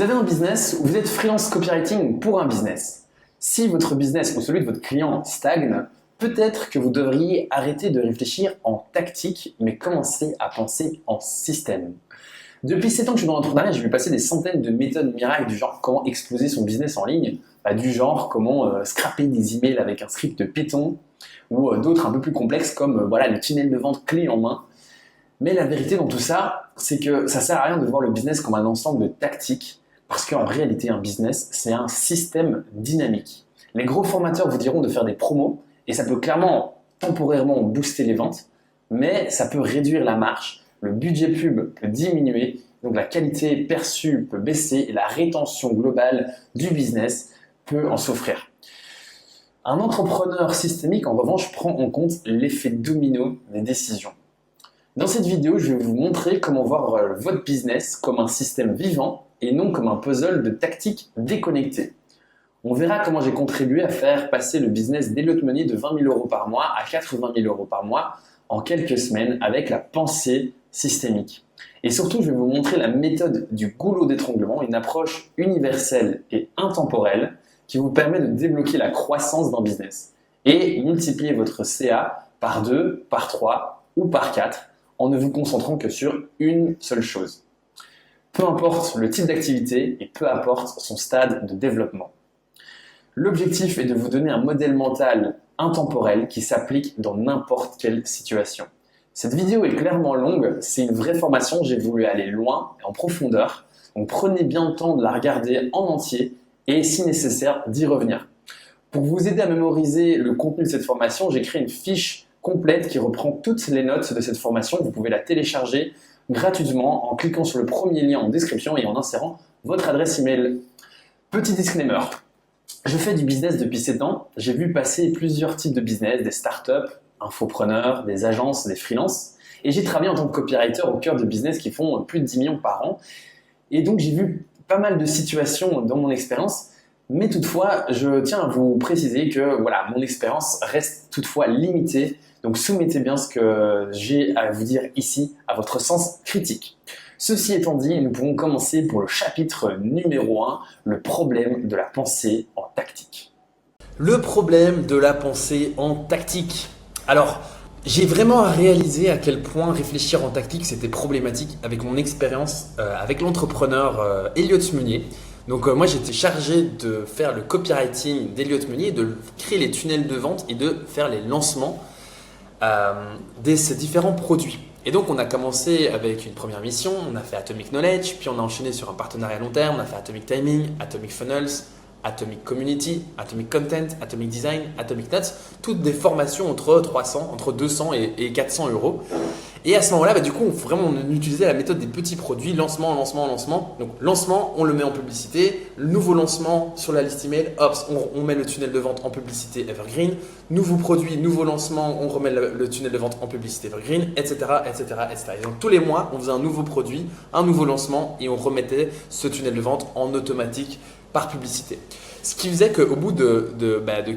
Vous avez un business ou vous êtes freelance copywriting pour un business. Si votre business ou celui de votre client stagne, peut-être que vous devriez arrêter de réfléchir en tactique, mais commencer à penser en système. Depuis 7 ans que je suis dans l'entrepreneuriat, j'ai vu passer des centaines de méthodes miracles du genre comment exploser son business en ligne, du genre comment scraper des emails avec un script de Python, ou d'autres un peu plus complexes comme le tunnel de vente clé en main. Mais la vérité dans tout ça, c'est que ça sert à rien de voir le business comme un ensemble de tactiques, parce qu'en réalité, un business, c'est un système dynamique. Les gros formateurs vous diront de faire des promos, et ça peut clairement, temporairement booster les ventes, mais ça peut réduire la marge, le budget pub peut diminuer, donc la qualité perçue peut baisser, et la rétention globale du business peut en souffrir. Un entrepreneur systémique, en revanche, prend en compte l'effet domino des décisions. Dans cette vidéo, je vais vous montrer comment voir votre business comme un système vivant et non comme un puzzle de tactiques déconnectées. On verra comment j'ai contribué à faire passer le business d'Elliott Money de 20 000 € par mois à 80 000 € par mois en quelques semaines avec la pensée systémique. Et surtout, je vais vous montrer la méthode du goulot d'étranglement, une approche universelle et intemporelle qui vous permet de débloquer la croissance d'un business et multiplier votre CA par 2, par 3 ou par 4 en ne vous concentrant que sur une seule chose. Peu importe le type d'activité et peu importe son stade de développement. L'objectif est de vous donner un modèle mental intemporel qui s'applique dans n'importe quelle situation. Cette vidéo est clairement longue, c'est une vraie formation, j'ai voulu aller loin et en profondeur, donc prenez bien le temps de la regarder en entier et si nécessaire d'y revenir. Pour vous aider à mémoriser le contenu de cette formation, j'ai créé une fiche complète qui reprend toutes les notes de cette formation. Vous pouvez la télécharger gratuitement en cliquant sur le premier lien en description et en insérant votre adresse email. Petit disclaimer, je fais du business depuis 7 ans. J'ai vu passer plusieurs types de business, des startups, infopreneurs, des agences, des freelances. Et j'ai travaillé en tant que copywriter au cœur de business qui font plus de 10 millions par an. Et donc j'ai vu pas mal de situations dans mon expérience. Mais toutefois, je tiens à vous préciser que mon expérience reste toutefois limitée. Donc soumettez bien ce que j'ai à vous dire ici à votre sens critique. Ceci étant dit, nous pouvons commencer pour le chapitre numéro 1, le problème de la pensée en tactique. Le problème de la pensée en tactique. Alors, j'ai vraiment réalisé à quel point réfléchir en tactique c'était problématique avec mon expérience avec l'entrepreneur Elliott Money. Donc moi j'étais chargé de faire le copywriting d'Elliott Money, de créer les tunnels de vente et de faire les lancements de ces différents produits. Et donc on a commencé avec une première mission, on a fait Atomic Knowledge, puis on a enchaîné sur un partenariat long terme, on a fait Atomic Timing, Atomic Funnels, Atomic Community, Atomic Content, Atomic Design, Atomic Notes, toutes des formations entre 200 et 400 €. Et à ce moment-là, du coup, on utilisait la méthode des petits produits, lancement. Donc lancement, on le met en publicité. Le nouveau lancement sur la liste email, hop, on met le tunnel de vente en publicité Evergreen. Nouveau produit, nouveau lancement, on remet le tunnel de vente en publicité Evergreen, etc., etc., etc. Et donc tous les mois, on faisait un nouveau produit, un nouveau lancement et on remettait ce tunnel de vente en automatique par publicité. Ce qui faisait qu'au bout de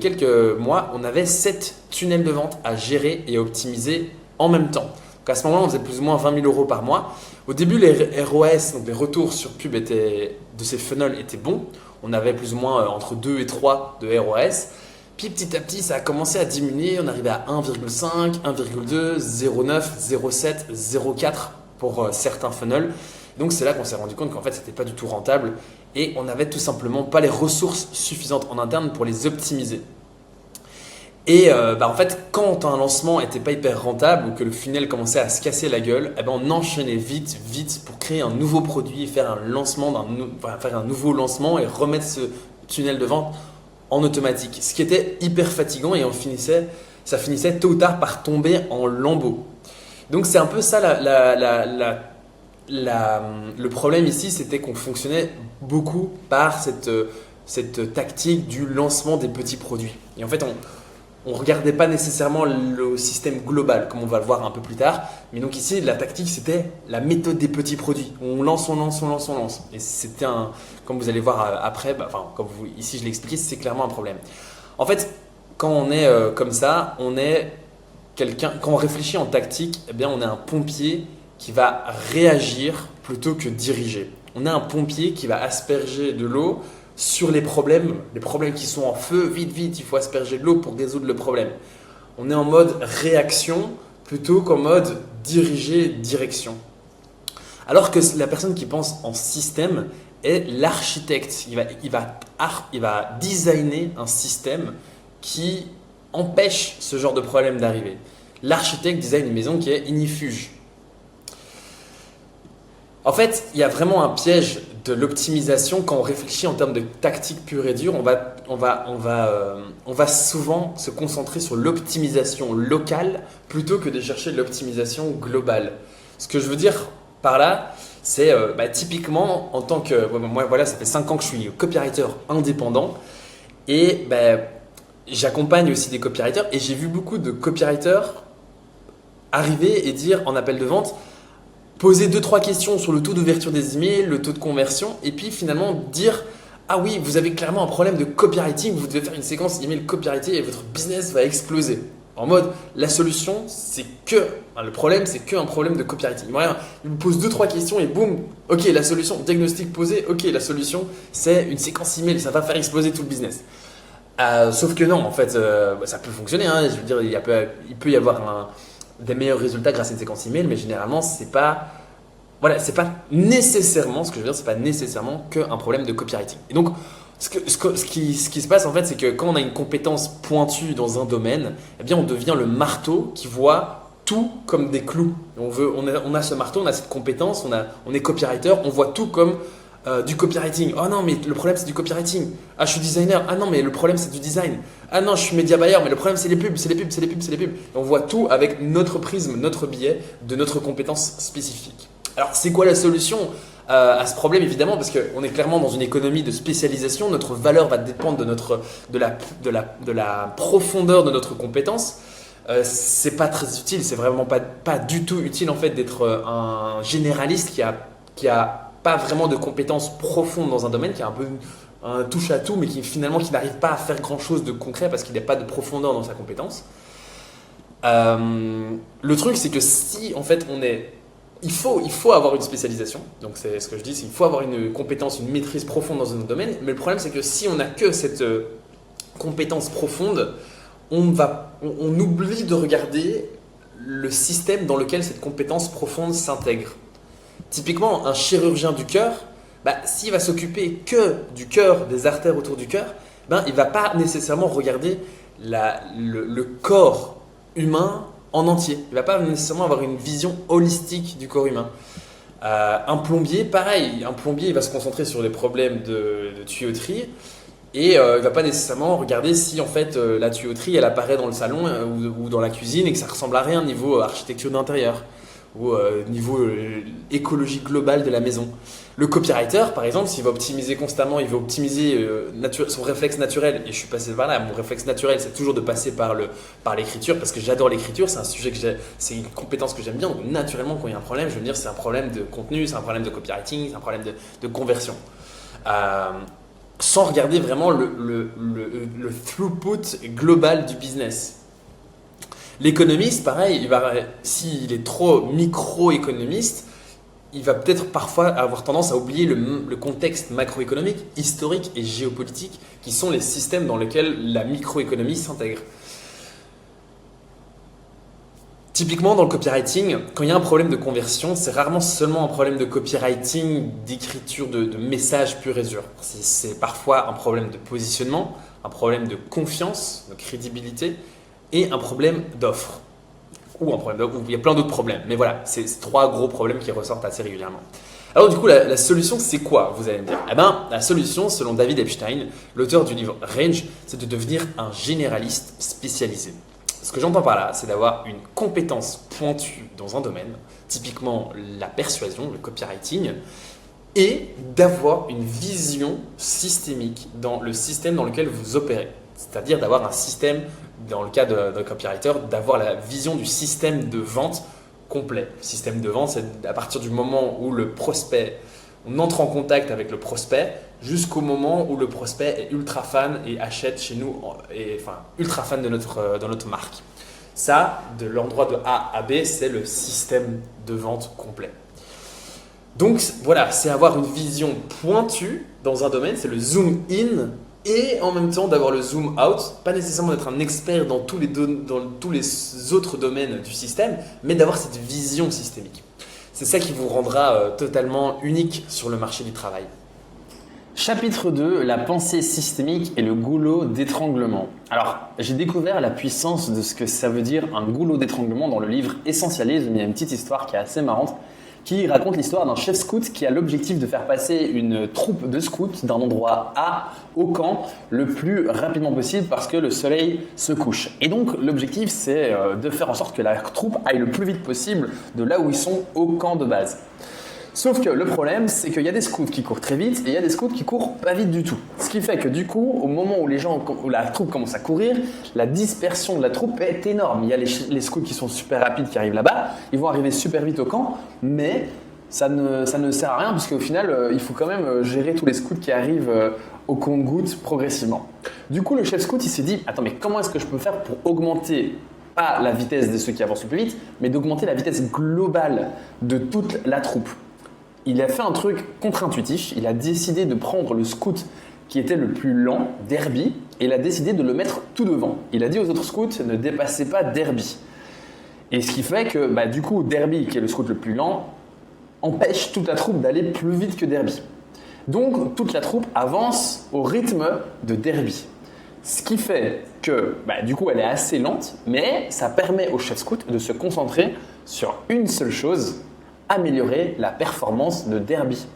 quelques mois, on avait 7 tunnels de vente à gérer et à optimiser en même temps. Donc à ce moment-là, on faisait plus ou moins 20 000 € par mois. Au début, les ROS, donc les retours sur pub de ces funnels étaient bons. On avait plus ou moins entre 2 et 3 de ROS. Puis petit à petit, ça a commencé à diminuer. On arrivait à 1,5, 1,2, 0,9, 0,7, 0,4 pour certains funnels. Donc c'est là qu'on s'est rendu compte qu'en fait, ce n'était pas du tout rentable et on n'avait tout simplement pas les ressources suffisantes en interne pour les optimiser. Et en fait, quand un lancement n'était pas hyper rentable ou que le funnel commençait à se casser la gueule, on enchaînait vite pour créer un nouveau produit, faire un nouveau lancement et remettre ce tunnel de vente en automatique. Ce qui était hyper fatigant et ça finissait tôt ou tard par tomber en lambeaux. Donc c'est un peu ça le problème ici, c'était qu'on fonctionnait beaucoup par cette tactique du lancement des petits produits. Et en fait, on ne regardait pas nécessairement le système global, comme on va le voir un peu plus tard. Mais donc ici, la tactique, c'était la méthode des petits produits. On lance. Et c'était comme vous allez voir après, ici je l'ai expliqué, c'est clairement un problème. En fait, quand on est comme ça, quand on réfléchit en tactique, on est un pompier qui va réagir plutôt que diriger. on a un pompier qui va asperger de l'eau sur les problèmes qui sont en feu, vite, vite, il faut asperger de l'eau pour résoudre le problème. On est en mode réaction plutôt qu'en mode diriger, direction. Alors que la personne qui pense en système est l'architecte. Il va designer un système qui empêche ce genre de problème d'arriver. L'architecte design une maison qui est ignifuge. En fait, il y a vraiment un piège de l'optimisation quand on réfléchit en termes de tactique pure et dure. On va souvent se concentrer sur l'optimisation locale plutôt que de chercher l'optimisation globale. Ce que je veux dire par là, c'est typiquement en tant que… Moi, voilà, ça fait 5 ans que je suis copywriter indépendant et j'accompagne aussi des copywriters et j'ai vu beaucoup de copywriters arriver et dire en appel de vente – poser 2-3 questions sur le taux d'ouverture des emails, le taux de conversion, et puis finalement dire « Ah oui, vous avez clairement un problème de copywriting, vous devez faire une séquence email copywriting et votre business va exploser. » En mode, la solution, le problème, c'est qu'un problème de copywriting. Il vous pose 2-3 questions et boum, ok, la solution, diagnostic posé, ok, la solution, c'est une séquence email, ça va faire exploser tout le business. Sauf que non, en fait, ça peut fonctionner, hein, je veux dire, il peut y avoir des meilleurs résultats grâce à une séquence email, mais généralement, c'est pas nécessairement, ce que je veux dire, c'est pas nécessairement qu'un problème de copywriting. Et donc, ce qui se passe en fait, c'est que quand on a une compétence pointue dans un domaine, eh bien, on devient le marteau qui voit tout comme des clous. On a ce marteau, on a cette compétence, on est copywriter, on voit tout comme du copywriting. Oh non, mais le problème c'est du copywriting. Ah, je suis designer. Ah non, mais le problème c'est du design. Ah non, je suis média buyer, mais le problème c'est les pubs, c'est les pubs, c'est les pubs, c'est les pubs. Et on voit tout avec notre prisme, notre biais de notre compétence spécifique. Alors, c'est quoi la solution à ce problème évidemment, parce qu'on est clairement dans une économie de spécialisation. Notre valeur va dépendre de la profondeur de notre compétence. C'est pas très utile, c'est vraiment pas du tout utile en fait d'être un généraliste qui a pas vraiment de compétences profondes dans un domaine, qui a un peu un touche à tout, mais qui n'arrive pas à faire grand chose de concret parce qu'il n'a pas de profondeur dans sa compétence. Le truc, c'est que si en fait il faut avoir une spécialisation, donc c'est ce que je dis, c'est qu'il faut avoir une compétence, une maîtrise profonde dans un domaine, mais le problème c'est que si on n'a que cette compétence profonde, on oublie de regarder le système dans lequel cette compétence profonde s'intègre. Typiquement, un chirurgien du cœur, s'il va s'occuper que du cœur, des artères autour du cœur, il ne va pas nécessairement regarder le corps humain en entier. Il ne va pas nécessairement avoir une vision holistique du corps humain. Un plombier, pareil. Un plombier, il va se concentrer sur les problèmes de tuyauterie et il ne va pas nécessairement regarder si en fait la tuyauterie elle apparaît dans le salon ou dans la cuisine et que ça ressemble à rien niveau architecture d'intérieur ou niveau écologie globale de la maison. Le copywriter, par exemple, s'il va optimiser constamment, il va optimiser son réflexe naturel, et je suis passé par là, mon réflexe naturel, c'est toujours de passer par l'écriture, parce que j'adore l'écriture, c'est un sujet c'est une compétence que j'aime bien, donc naturellement, quand il y a un problème, je veux dire, c'est un problème de contenu, c'est un problème de copywriting, c'est un problème de conversion. Sans regarder vraiment le throughput global du business. L'économiste, pareil, s'il est trop micro-économiste, il va peut-être parfois avoir tendance à oublier le contexte macroéconomique, historique et géopolitique qui sont les systèmes dans lesquels la microéconomie s'intègre. Typiquement, dans le copywriting, quand il y a un problème de conversion, c'est rarement seulement un problème de copywriting, d'écriture de messages pur et dur. C'est parfois un problème de positionnement, un problème de confiance, de crédibilité et un problème d'offre. Ou un problème d'offre, il y a plein d'autres problèmes. Mais voilà, c'est 3 gros problèmes qui ressortent assez régulièrement. Alors du coup, la solution, c'est quoi, vous allez me dire? La solution, selon David Epstein, l'auteur du livre Range, c'est de devenir un généraliste spécialisé. Ce que j'entends par là, c'est d'avoir une compétence pointue dans un domaine, typiquement la persuasion, le copywriting, et d'avoir une vision systémique dans le système dans lequel vous opérez. C'est-à-dire d'avoir un système, dans le cas d'un copywriter, d'avoir la vision du système de vente complet. Le système de vente, c'est à partir du moment où on entre en contact avec le prospect, jusqu'au moment où le prospect est ultra fan et achète chez nous, ultra fan de notre marque. Ça, de l'endroit de A à B, c'est le système de vente complet. Donc voilà, c'est avoir une vision pointue dans un domaine, c'est le zoom in et en même temps d'avoir le zoom out, pas nécessairement d'être un expert dans dans tous les autres domaines du système, mais d'avoir cette vision systémique. C'est ça qui vous rendra totalement unique sur le marché du travail. Chapitre 2, la pensée systémique et le goulot d'étranglement. Alors, j'ai découvert la puissance de ce que ça veut dire un goulot d'étranglement dans le livre Essentialisme. Il y a une petite histoire qui est assez marrante, qui raconte l'histoire d'un chef scout qui a l'objectif de faire passer une troupe de scouts d'un endroit A au camp le plus rapidement possible parce que le soleil se couche. Et donc, l'objectif, c'est de faire en sorte que la troupe aille le plus vite possible de là où ils sont au camp de base. Sauf que le problème, c'est qu'il y a des scouts qui courent très vite et il y a des scouts qui courent pas vite du tout. Ce qui fait que du coup, au moment où où la troupe commence à courir, la dispersion de la troupe est énorme. Il y a les scouts qui sont super rapides qui arrivent là-bas, ils vont arriver super vite au camp, mais ça ne sert à rien parce qu'au final, il faut quand même gérer tous les scouts qui arrivent au compte-gouttes progressivement. Du coup, le chef scout, il s'est dit, attends, mais comment est-ce que je peux faire pour augmenter pas la vitesse de ceux qui avancent le plus vite, mais d'augmenter la vitesse globale de toute la troupe. Il a fait un truc contre-intuitif, il a décidé de prendre le scout qui était le plus lent, Derby, et il a décidé de le mettre tout devant. Il a dit aux autres scouts, ne dépassez pas Derby. Et ce qui fait que du coup, Derby, qui est le scout le plus lent, empêche toute la troupe d'aller plus vite que Derby. Donc, toute la troupe avance au rythme de Derby. Ce qui fait que, du coup, elle est assez lente, mais ça permet au chef scout de se concentrer sur une seule chose, améliorer la performance de Derby.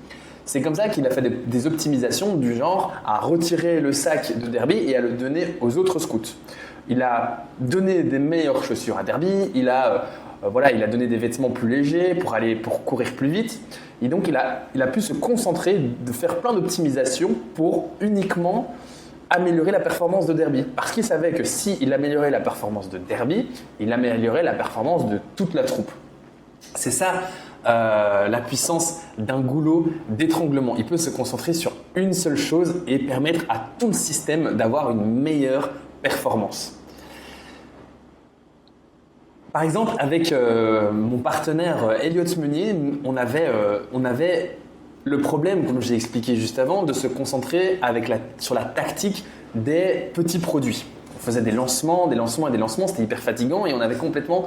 C'est comme ça qu'il a fait des optimisations du genre à retirer le sac de Derby et à le donner aux autres scouts. Il a donné des meilleures chaussures à Derby, il a donné des vêtements plus légers pour courir plus vite. Et donc il a pu se concentrer, de faire plein d'optimisations pour uniquement améliorer la performance de Derby. Parce qu'il savait que s'il améliorait la performance de Derby, il améliorait la performance de toute la troupe. C'est ça la puissance d'un goulot d'étranglement. Il peut se concentrer sur une seule chose et permettre à tout le système d'avoir une meilleure performance. Par exemple, avec mon partenaire Elliott Meunier, on avait le problème, comme j'ai expliqué juste avant, de se concentrer sur la tactique des petits produits. On faisait des lancements, c'était hyper fatigant et on avait complètement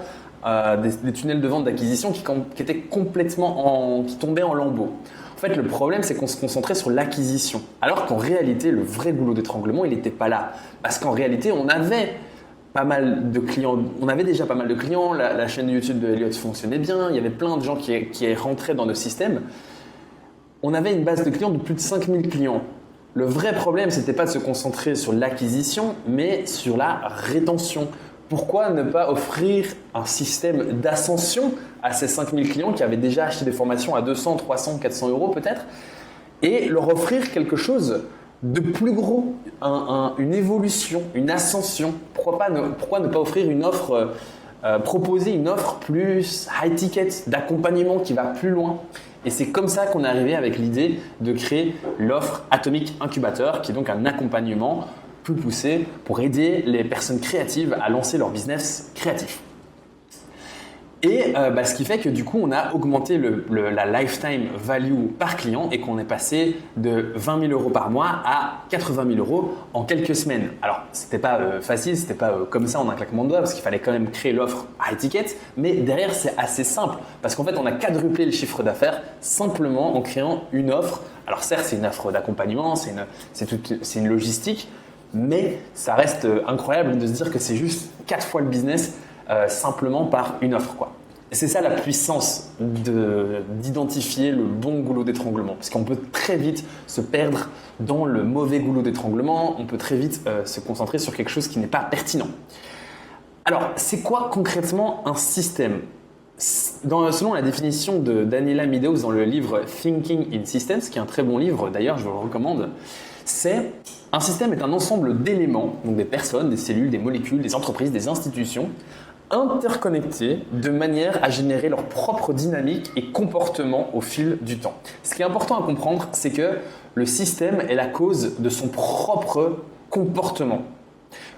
des tunnels de vente d'acquisition qui tombaient en lambeaux. En fait, le problème, c'est qu'on se concentrait sur l'acquisition, alors qu'en réalité, le vrai goulot d'étranglement, il n'était pas là. Parce qu'en réalité, on avait pas mal de clients, déjà pas mal de clients, la chaîne YouTube de Elliott fonctionnait bien, il y avait plein de gens qui rentraient dans nos systèmes. On avait une base de clients de plus de 5000 clients. Le vrai problème, ce n'était pas de se concentrer sur l'acquisition, mais sur la rétention. Pourquoi ne pas offrir un système d'ascension à ces 5000 clients qui avaient déjà acheté des formations à 200, 300, 400 euros peut-être et leur offrir quelque chose de plus gros, une évolution, une ascension. Pourquoi ne pas offrir une offre, proposer une offre plus high ticket d'accompagnement qui va plus loin? Et c'est comme ça qu'on est arrivé avec l'idée de créer l'offre Atomic Incubator, qui est donc un accompagnement plus poussé pour aider les personnes créatives à lancer leur business créatif. Et ce qui fait que du coup, on a augmenté la lifetime value par client et qu'on est passé de 20 000 euros par mois à 80 000 euros en quelques semaines. Alors, c'était pas facile, c'était pas comme ça en un claquement de doigts parce qu'il fallait quand même créer l'offre high ticket, mais derrière, c'est assez simple parce qu'en fait, on a quadruplé le chiffre d'affaires simplement en créant une offre. Alors certes, c'est une offre d'accompagnement, c'est une logistique, mais ça reste incroyable de se dire que c'est juste 4 fois le business simplement par une offre, quoi. Et c'est ça la puissance d'identifier le bon goulot d'étranglement. Parce qu'on peut très vite se perdre dans le mauvais goulot d'étranglement, on peut très vite se concentrer sur quelque chose qui n'est pas pertinent. Alors, c'est quoi concrètement un système ? Selon la définition de Daniela Meadows dans le livre Thinking in Systems, qui est un très bon livre d'ailleurs, je vous le recommande, un système est un ensemble d'éléments, donc des personnes, des cellules, des molécules, des entreprises, des institutions, interconnectés de manière à générer leur propre dynamique et comportement au fil du temps. Ce qui est important à comprendre, c'est que le système est la cause de son propre comportement.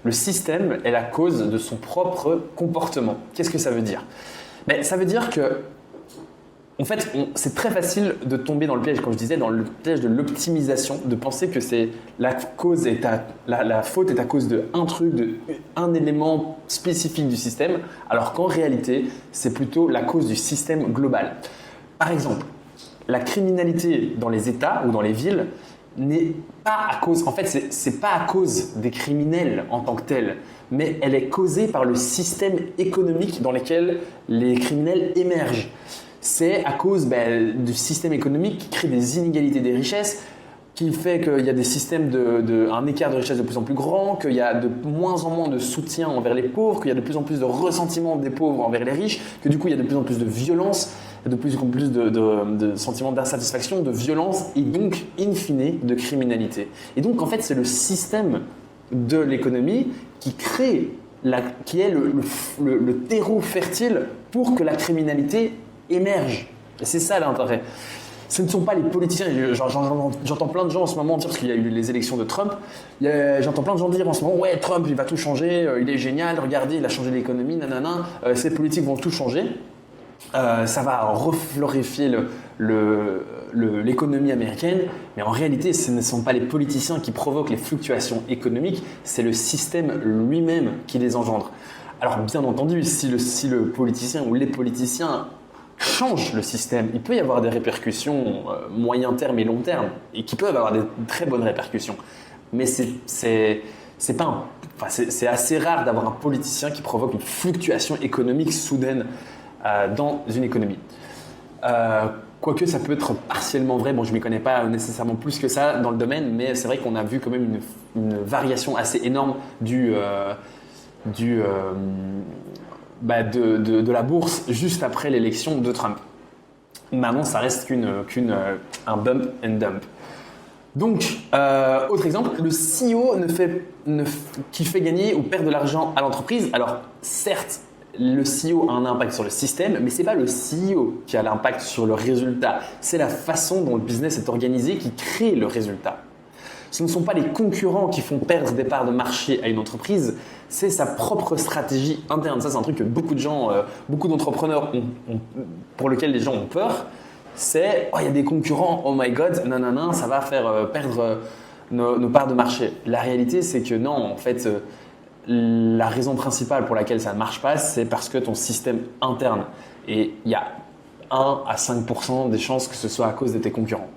Le système est la cause de son propre comportement. Qu'est-ce que ça veut dire ? Ça veut dire que En fait, c'est très facile de tomber dans le piège, comme je disais, dans le piège de l'optimisation, de penser que c'est la faute est à cause d'un truc, d'un élément spécifique du système, alors qu'en réalité, c'est plutôt la cause du système global. Par exemple, la criminalité dans les États ou dans les villes n'est pas à cause, en fait, c'est pas à cause des criminels en tant que tels, mais elle est causée par le système économique dans lequel les criminels émergent. C'est à cause du système économique qui crée des inégalités des richesses, qui fait qu'il y a des systèmes un écart de richesse de plus en plus grand, qu'il y a de moins en moins de soutien envers les pauvres, qu'il y a de plus en plus de ressentiment des pauvres envers les riches, que du coup il y a de plus en plus de violence, de plus en plus de sentiments d'insatisfaction, de violence et donc in fine de criminalité. Et donc en fait c'est le système de l'économie qui crée, qui est le terreau fertile pour que la criminalité émerge. Et c'est ça l'intérêt. Ce ne sont pas les politiciens, j'entends plein de gens en ce moment dire, parce qu'il y a eu les élections de Trump, j'entends plein de gens dire en ce moment, ouais, Trump, il va tout changer, il est génial, regardez, il a changé l'économie, nanana, ces politiques vont tout changer, ça va reflorifier l'économie américaine, mais en réalité, ce ne sont pas les politiciens qui provoquent les fluctuations économiques, c'est le système lui-même qui les engendre. Alors bien entendu, si le politicien ou les politiciens change le système, il peut y avoir des répercussions moyen terme et long terme et qui peuvent avoir des très bonnes répercussions. Mais c'est assez rare d'avoir un politicien qui provoque une fluctuation économique soudaine dans une économie. Quoique ça peut être partiellement vrai, bon je ne m'y connais pas nécessairement plus que ça dans le domaine, mais c'est vrai qu'on a vu quand même une variation assez énorme de la bourse juste après l'élection de Trump. Maintenant, ça reste un bump and dump. Donc, autre exemple, le CEO qui fait gagner ou perdre de l'argent à l'entreprise. Alors, certes, le CEO a un impact sur le système, mais ce n'est pas le CEO qui a l'impact sur le résultat. C'est la façon dont le business est organisé qui crée le résultat. Ce ne sont pas les concurrents qui font perdre des parts de marché à une entreprise, c'est sa propre stratégie interne. Ça, c'est un truc que beaucoup d'entrepreneurs pour lequel les gens ont peur. C'est « Oh, il y a des concurrents, oh my god, nanana, ça va faire perdre nos parts de marché. » La réalité, c'est que non, en fait, la raison principale pour laquelle ça ne marche pas, c'est parce que ton système interne. Et il y a 1 à 5% des chances que ce soit à cause de tes concurrents.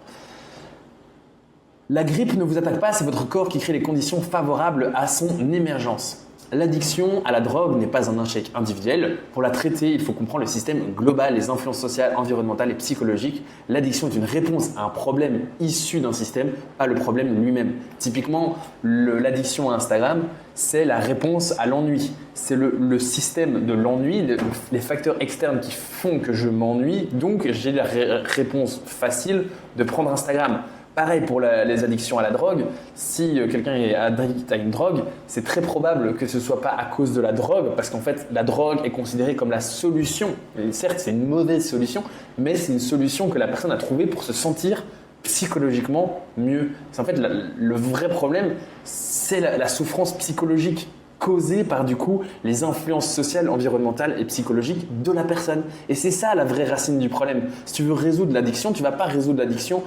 La grippe ne vous attaque pas, c'est votre corps qui crée les conditions favorables à son émergence. L'addiction à la drogue n'est pas un échec individuel. Pour la traiter, il faut comprendre le système global, les influences sociales, environnementales et psychologiques. L'addiction est une réponse à un problème issu d'un système, pas le problème lui-même. Typiquement, l'addiction à Instagram, c'est la réponse à l'ennui. C'est le système de l'ennui, les facteurs externes qui font que je m'ennuie, donc j'ai la réponse facile de prendre Instagram. Pareil pour les addictions à la drogue, si quelqu'un est addict à une drogue, c'est très probable que ce ne soit pas à cause de la drogue, parce qu'en fait la drogue est considérée comme la solution. Et certes, c'est une mauvaise solution, mais c'est une solution que la personne a trouvée pour se sentir psychologiquement mieux. En fait, le vrai problème, c'est la souffrance psychologique causée par du coup les influences sociales, environnementales et psychologiques de la personne. Et c'est ça la vraie racine du problème. Si tu veux résoudre l'addiction, tu ne vas pas résoudre l'addiction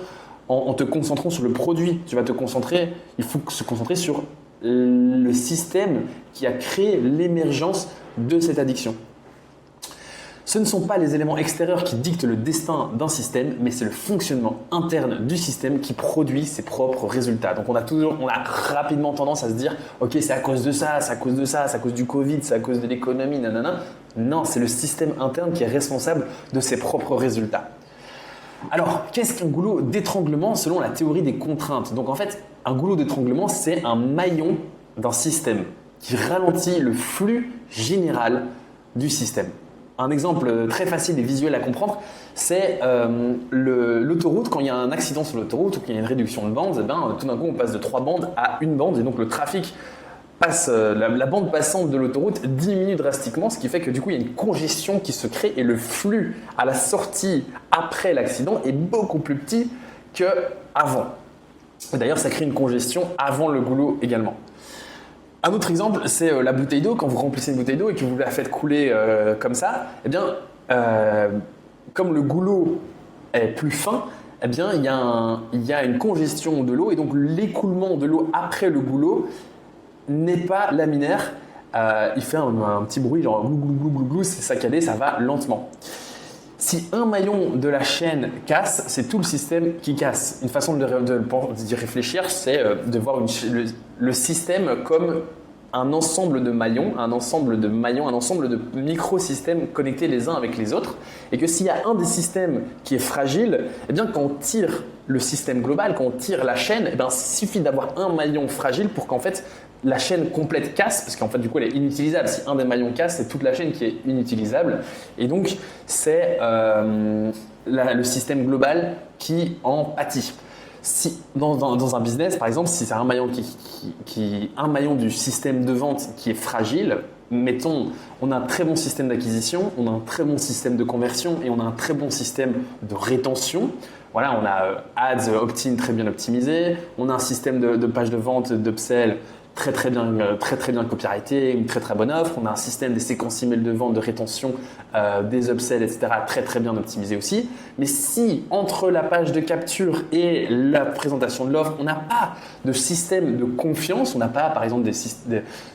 en te concentrant sur le produit. Il faut se concentrer sur le système qui a créé l'émergence de cette addiction. Ce ne sont pas les éléments extérieurs qui dictent le destin d'un système, mais c'est le fonctionnement interne du système qui produit ses propres résultats. Donc on a rapidement tendance à se dire « Ok, c'est à cause de ça, c'est à cause de ça, c'est à cause du Covid, c'est à cause de l'économie, nanana ». Non, c'est le système interne qui est responsable de ses propres résultats. Alors, qu'est-ce qu'un goulot d'étranglement selon la théorie des contraintes? Donc en fait, un goulot d'étranglement, c'est un maillon d'un système qui ralentit le flux général du système. Un exemple très facile et visuel à comprendre, c'est l'autoroute. Quand il y a un accident sur l'autoroute ou qu'il y a une réduction de bandes, tout d'un coup on passe de 3 bandes à 1 bande et donc le trafic la bande passante de l'autoroute diminue drastiquement, ce qui fait que du coup il y a une congestion qui se crée et le flux à la sortie après l'accident est beaucoup plus petit qu'avant. D'ailleurs, ça crée une congestion avant le goulot également. Un autre exemple, c'est la bouteille d'eau. Quand vous remplissez une bouteille d'eau et que vous la faites couler comme ça, eh bien, comme le goulot est plus fin, eh bien, il y a une congestion de l'eau et donc l'écoulement de l'eau après le goulot n'est pas laminaire. Il fait un petit bruit, genre glou glou glou glou glou, c'est saccadé, ça va lentement. Si un maillon de la chaîne casse, c'est tout le système qui casse. Une façon d'y réfléchir, c'est de voir le système comme un ensemble de maillons, un ensemble de microsystèmes connectés les uns avec les autres. Et que s'il y a un des systèmes qui est fragile, eh bien, quand on tire le système global, quand on tire la chaîne, eh bien, il suffit d'avoir un maillon fragile pour qu'en fait, la chaîne complète casse, parce qu'en fait, du coup, elle est inutilisable. Si un des maillons casse, c'est toute la chaîne qui est inutilisable. Et donc, c'est le système global qui en pâtit. Si, dans un business, par exemple, si c'est un maillon, un maillon du système de vente qui est fragile, mettons, on a un très bon système d'acquisition, on a un très bon système de conversion et on a un très bon système de rétention. Voilà, on a ads, opt-in très bien optimisé, on a un système de page de vente, d'upsell très bien copyrighté, une très bonne offre. On a un système des séquences email de vente, de rétention, des upsells, etc. très bien optimisé aussi. Mais si entre la page de capture et la présentation de l'offre, on n'a pas de système de confiance, on n'a pas par exemple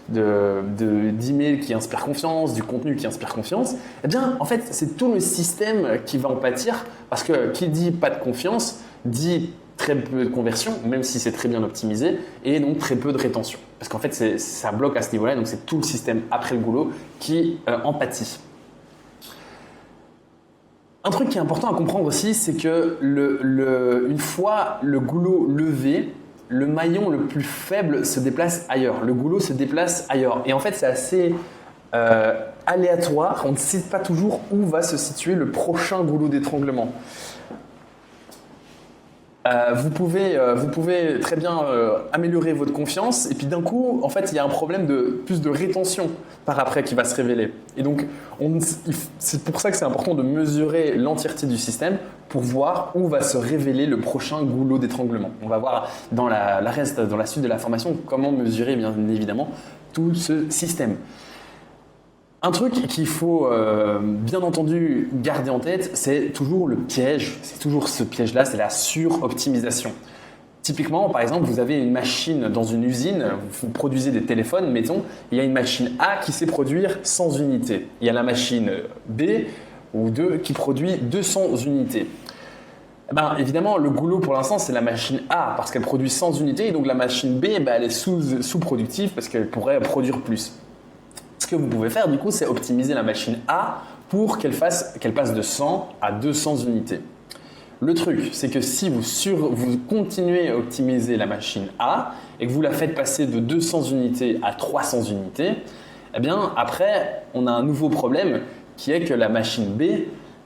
d'emails qui inspirent confiance, du contenu qui inspire confiance, eh bien en fait c'est tout le système qui va en pâtir parce que qui dit pas de confiance dit très peu de conversion, même si c'est très bien optimisé, et donc très peu de rétention. Parce qu'en fait, ça bloque à ce niveau-là, donc c'est tout le système après le goulot qui en pâtit. Un truc qui est important à comprendre aussi, c'est que une fois le goulot levé, le maillon le plus faible se déplace ailleurs. Le goulot se déplace ailleurs. Et en fait, c'est assez aléatoire. On ne sait pas toujours où va se situer le prochain goulot d'étranglement. Vous pouvez très bien améliorer votre confiance et puis d'un coup, en fait, il y a un problème de plus de rétention par après qui va se révéler. Et donc, c'est pour ça que c'est important de mesurer l'entièreté du système pour voir où va se révéler le prochain goulot d'étranglement. On va voir dans la suite de la formation comment mesurer bien évidemment tout ce système. Un truc qu'il faut bien entendu garder en tête, c'est toujours le piège. C'est toujours ce piège-là, c'est la suroptimisation. Typiquement, par exemple, vous avez une machine dans une usine, vous produisez des téléphones, mettons, il y a une machine A qui sait produire 100 unités. Il y a la machine B ou 2 qui produit 200 unités. Ben, évidemment, le goulot pour l'instant, c'est la machine A parce qu'elle produit 100 unités et donc la machine B, ben, elle est sous-productive parce qu'elle pourrait produire plus. Ce que vous pouvez faire, du coup, c'est optimiser la machine A pour qu'elle passe de 100 à 200 unités. Le truc, c'est que si vous continuez à optimiser la machine A et que vous la faites passer de 200 unités à 300 unités, eh bien, après, on a un nouveau problème qui est que la machine B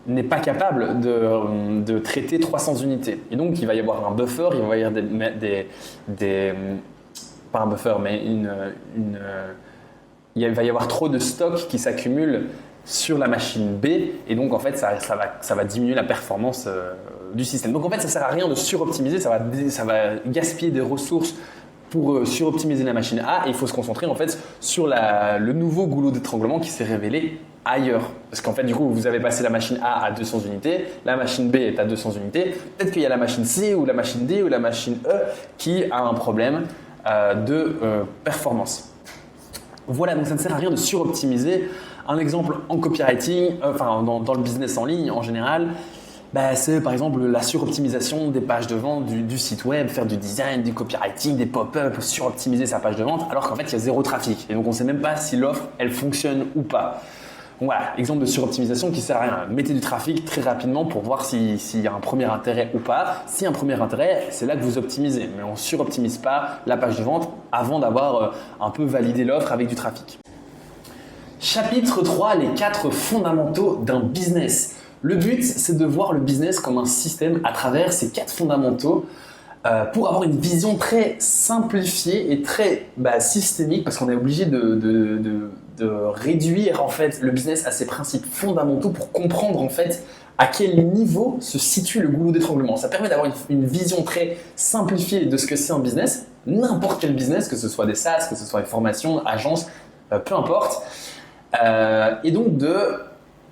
n'est pas capable de traiter 300 unités. Et donc, il va y avoir un buffer, il va y avoir pas un buffer, mais il va y avoir trop de stock qui s'accumule sur la machine B et donc en fait ça va diminuer la performance du système. Donc en fait ça sert à rien de suroptimiser, ça va gaspiller des ressources pour suroptimiser la machine A et il faut se concentrer en fait sur le nouveau goulot d'étranglement qui s'est révélé ailleurs. Parce qu'en fait du coup vous avez passé la machine A à 200 unités, la machine B est à 200 unités, peut-être qu'il y a la machine C ou la machine D ou la machine E qui a un problème de performance. Voilà, donc ça ne sert à rien de suroptimiser. Un exemple en copywriting, dans le business en ligne en général, c'est par exemple la suroptimisation des pages de vente du site web, faire du design, du copywriting, des pop-up, suroptimiser sa page de vente alors qu'en fait il y a zéro trafic. Et donc on ne sait même pas si l'offre elle fonctionne ou pas. Donc voilà, exemple de suroptimisation qui ne sert à rien. Mettez du trafic très rapidement pour voir s'il y a un premier intérêt ou pas. S'il y a un premier intérêt, c'est là que vous optimisez. Mais on ne suroptimise pas la page de vente avant d'avoir un peu validé l'offre avec du trafic. Chapitre 3, les 4 fondamentaux d'un business. Le but, c'est de voir le business comme un système à travers ces 4 fondamentaux pour avoir une vision très simplifiée et très systémique parce qu'on est obligé de réduire en fait le business à ses principes fondamentaux pour comprendre en fait à quel niveau se situe le goulot d'étranglement. Ça permet d'avoir une vision très simplifiée de ce que c'est un business, n'importe quel business, que ce soit des SaaS, que ce soit des formations, agences, peu importe. Et donc de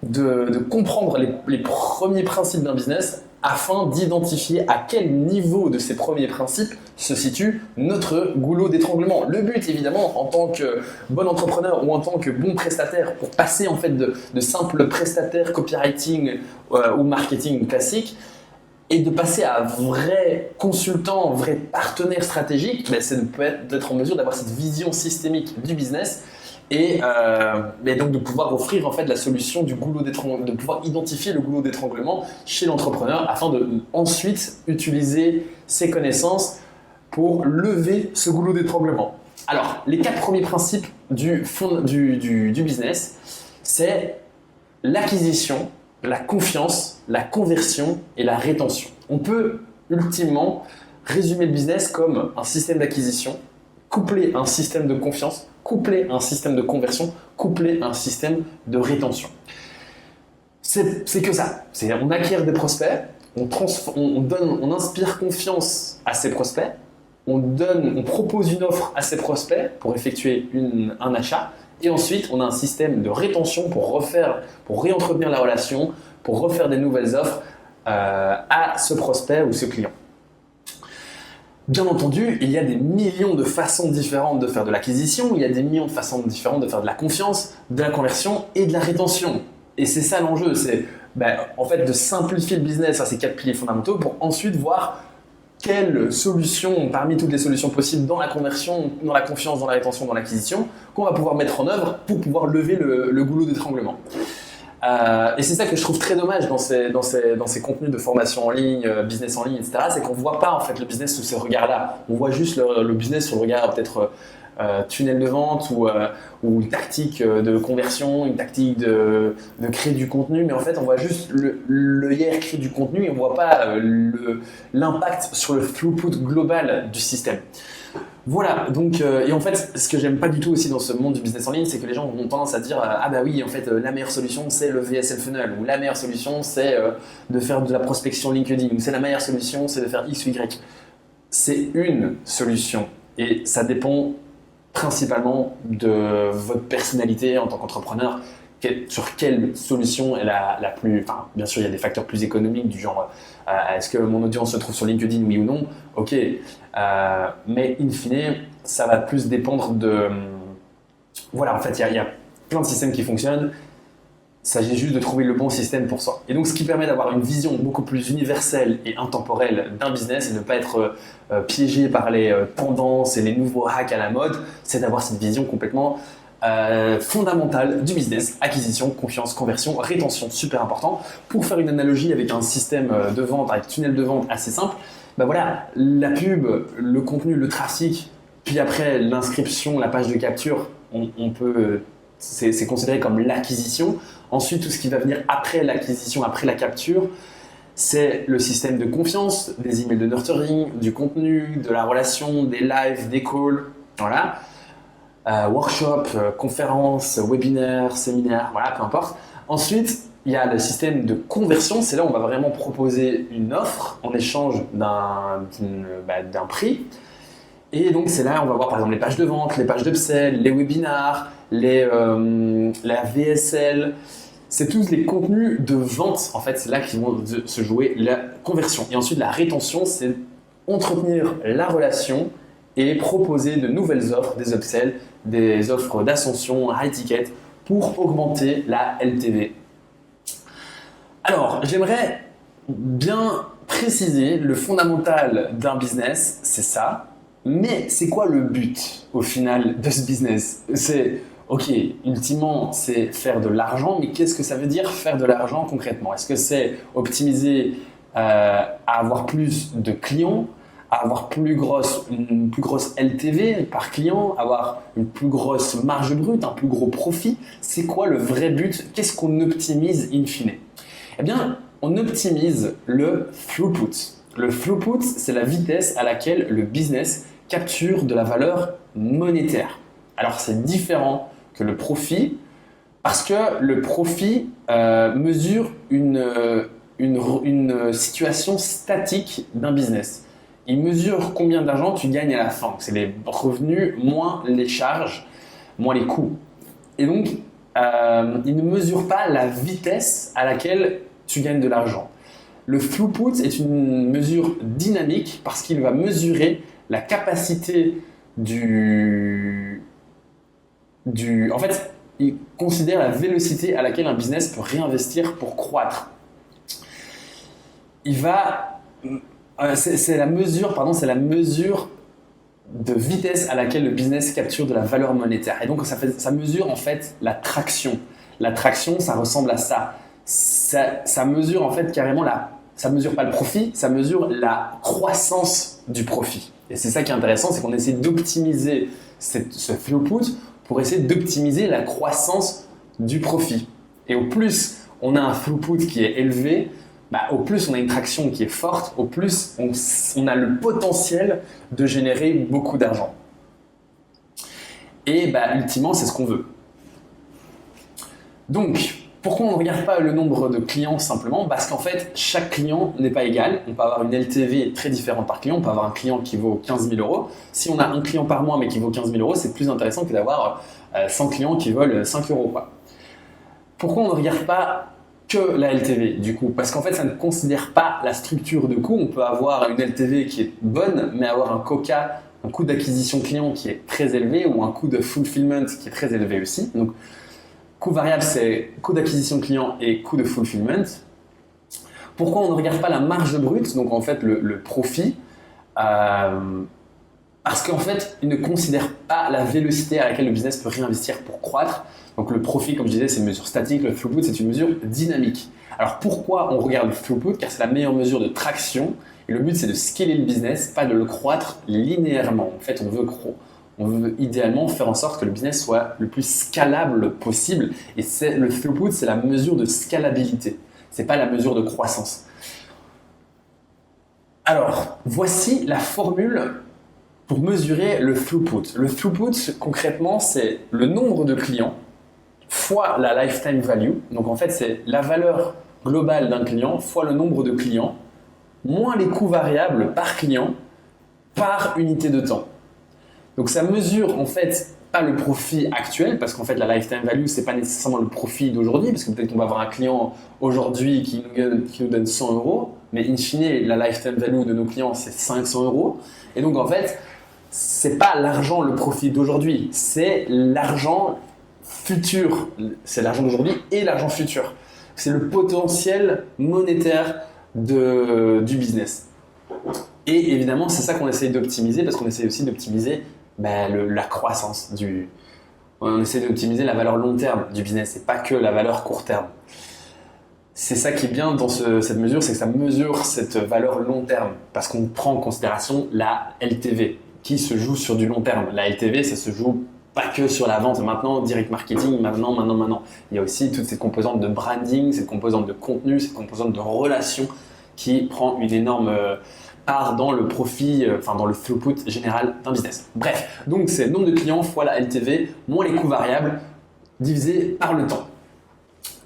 de comprendre les premiers principes d'un business afin d'identifier à quel niveau de ces premiers principes se situe notre goulot d'étranglement. Le but, évidemment, en tant que bon entrepreneur ou en tant que bon prestataire, pour passer en fait de simples prestataires copywriting ou marketing classique, et de passer à vrai consultant, vrai partenaire stratégique, c'est d'être en mesure d'avoir cette vision systémique du business et donc de pouvoir offrir en fait la solution du goulot d'étranglement, de pouvoir identifier le goulot d'étranglement chez l'entrepreneur afin de ensuite utiliser ses connaissances pour lever ce goulot d'étranglement. Alors, les 4 premiers principes du business, c'est l'acquisition, la confiance, la conversion et la rétention. On peut ultimement résumer le business comme un système d'acquisition couplé à un système de confiance, couplé à un système de conversion, couplé à un système de rétention. C'est que ça. On acquiert des prospects, on inspire confiance à ces prospects, on propose une offre à ces prospects pour effectuer un achat. Et ensuite, on a un système de rétention pour réentretenir la relation, pour refaire des nouvelles offres à ce prospect ou ce client. Bien entendu, il y a des millions de façons différentes de faire de l'acquisition, il y a des millions de façons différentes de faire de la confiance, de la conversion et de la rétention. Et c'est ça l'enjeu, c'est en fait de simplifier le business à ces 4 piliers fondamentaux pour ensuite voir quelle solution, parmi toutes les solutions possibles dans la conversion, dans la confiance, dans la rétention, dans l'acquisition, qu'on va pouvoir mettre en œuvre pour pouvoir lever le goulot d'étranglement. Et c'est ça que je trouve très dommage dans ces contenus de formation en ligne, business en ligne, etc. C'est qu'on ne voit pas en fait le business sous ces regards-là. On voit juste le business sur le regard peut-être tunnel de vente ou une tactique de conversion, une tactique de créer du contenu, mais en fait on voit juste l'œillère créer du contenu et on ne voit pas l'impact sur le throughput global du système. Voilà, donc, et en fait, ce que j'aime pas du tout aussi dans ce monde du business en ligne, c'est que les gens ont tendance à dire ah bah oui, en fait, la meilleure solution c'est le VSL funnel, ou la meilleure solution c'est de faire de la prospection LinkedIn, ou c'est la meilleure solution c'est de faire X ou Y. C'est une solution et ça dépend principalement de votre personnalité en tant qu'entrepreneur. Sur quelle solution est la plus... Enfin, bien sûr, il y a des facteurs plus économiques du genre est-ce que mon audience se trouve sur LinkedIn, oui ou non? Ok. Mais in fine, ça va plus dépendre de... Voilà, en fait, il y a plein de systèmes qui fonctionnent. Il s'agit juste de trouver le bon système pour soi. Et donc, ce qui permet d'avoir une vision beaucoup plus universelle et intemporelle d'un business et de ne pas être piégé par les tendances et les nouveaux hacks à la mode, c'est d'avoir cette vision complètement... fondamentale du business, acquisition, confiance, conversion, rétention, super important. Pour faire une analogie avec un système de vente, avec tunnel de vente assez simple, voilà, la pub, le contenu, le trafic, puis après l'inscription, la page de capture, on peut, c'est considéré comme l'acquisition. Ensuite, tout ce qui va venir après l'acquisition, après la capture, c'est le système de confiance, des emails de nurturing, du contenu, de la relation, des lives, des calls, voilà. Workshop, conférences, webinaires, séminaires, voilà, peu importe. Ensuite, il y a le système de conversion. C'est là où on va vraiment proposer une offre en échange d'un prix. Et donc, c'est là où on va voir par exemple les pages de vente, les pages d'upsell, les webinars, la VSL. C'est tous les contenus de vente. En fait, c'est là qu'ils vont se jouer la conversion. Et ensuite, la rétention, c'est entretenir la relation et proposer de nouvelles offres, des upsells, des offres d'ascension, high ticket pour augmenter la LTV. Alors, j'aimerais bien préciser le fondamental d'un business, c'est ça. Mais c'est quoi le but au final de ce business? C'est, ok, ultimement, c'est faire de l'argent, mais qu'est-ce que ça veut dire faire de l'argent concrètement? Est-ce que c'est optimiser à avoir plus de clients, à avoir une plus grosse LTV par client, avoir une plus grosse marge brute, un plus gros profit? C'est quoi le vrai but? Qu'est-ce qu'on optimise in fine? Eh bien, on optimise le throughput. Le throughput, c'est la vitesse à laquelle le business capture de la valeur monétaire. Alors, c'est différent que le profit parce que le profit mesure une situation statique d'un business. Il mesure combien d'argent tu gagnes à la fin. C'est les revenus moins les charges, moins les coûts. Et donc, il ne mesure pas la vitesse à laquelle tu gagnes de l'argent. Le throughput est une mesure dynamique parce qu'il va mesurer la capacité en fait, il considère la vélocité à laquelle un business peut réinvestir pour croître. C'est la mesure de vitesse à laquelle le business capture de la valeur monétaire. Et donc, ça mesure en fait la traction. La traction, ça ressemble à ça. Ça mesure en fait carrément ça mesure pas le profit, ça mesure la croissance du profit. Et c'est ça qui est intéressant, c'est qu'on essaie d'optimiser ce throughput pour essayer d'optimiser la croissance du profit. Et au plus on a un throughput qui est élevé, au plus on a une traction qui est forte, au plus on a le potentiel de générer beaucoup d'argent. Et ultimement, c'est ce qu'on veut. Donc, pourquoi on ne regarde pas le nombre de clients simplement? Parce qu'en fait, chaque client n'est pas égal. On peut avoir une LTV très différente par client. On peut avoir un client qui vaut 15 000 euros. Si on a un client par mois mais qui vaut 15 000 euros, c'est plus intéressant que d'avoir 100 clients qui valent 5 euros. Pourquoi on ne regarde pas que la LTV du coup? Parce qu'en fait, ça ne considère pas la structure de coût. On peut avoir une LTV qui est bonne, mais avoir un coût d'acquisition client qui est très élevé ou un coût de fulfillment qui est très élevé aussi. Donc, coût variable, c'est coût d'acquisition client et coût de fulfillment. Pourquoi on ne regarde pas la marge brute, donc en fait le profit? Parce qu'en fait, il ne considère pas la vélocité à laquelle le business peut réinvestir pour croître. Donc le profit, comme je disais, c'est une mesure statique, le throughput, c'est une mesure dynamique. Alors pourquoi on regarde le throughput? Car c'est la meilleure mesure de traction. Et le but, c'est de scaler le business, pas de le croître linéairement. En fait, on veut idéalement faire en sorte que le business soit le plus scalable possible. Et le throughput, c'est la mesure de scalabilité. Ce n'est pas la mesure de croissance. Alors, voici la formule pour mesurer le throughput. Le throughput, concrètement, c'est le nombre de clients fois la lifetime value. Donc, en fait, c'est la valeur globale d'un client fois le nombre de clients, moins les coûts variables par client par unité de temps. Donc ça mesure en fait pas le profit actuel, parce qu'en fait la lifetime value c'est pas nécessairement le profit d'aujourd'hui, parce que peut-être qu'on va avoir un client aujourd'hui qui nous donne 100 euros, mais in fine la lifetime value de nos clients c'est 500 euros. Et donc en fait c'est pas l'argent le profit d'aujourd'hui, c'est l'argent futur, c'est l'argent d'aujourd'hui et l'argent futur. C'est le potentiel monétaire du business. Et évidemment c'est ça qu'on essaye d'optimiser, parce qu'on essaye aussi d'optimiser la croissance on essaie d'optimiser la valeur long terme du business et pas que la valeur court terme. C'est ça qui est bien dans cette mesure, c'est que ça mesure cette valeur long terme parce qu'on prend en considération la LTV qui se joue sur du long terme. La LTV, ça se joue pas que sur la vente maintenant, direct marketing, maintenant. Il y a aussi toutes ces composantes de branding, cette composante de contenu, cette composante de relation qui prend une énorme part dans le profit, dans le throughput général d'un business. Bref, donc c'est le nombre de clients fois la LTV moins les coûts variables divisé par le temps.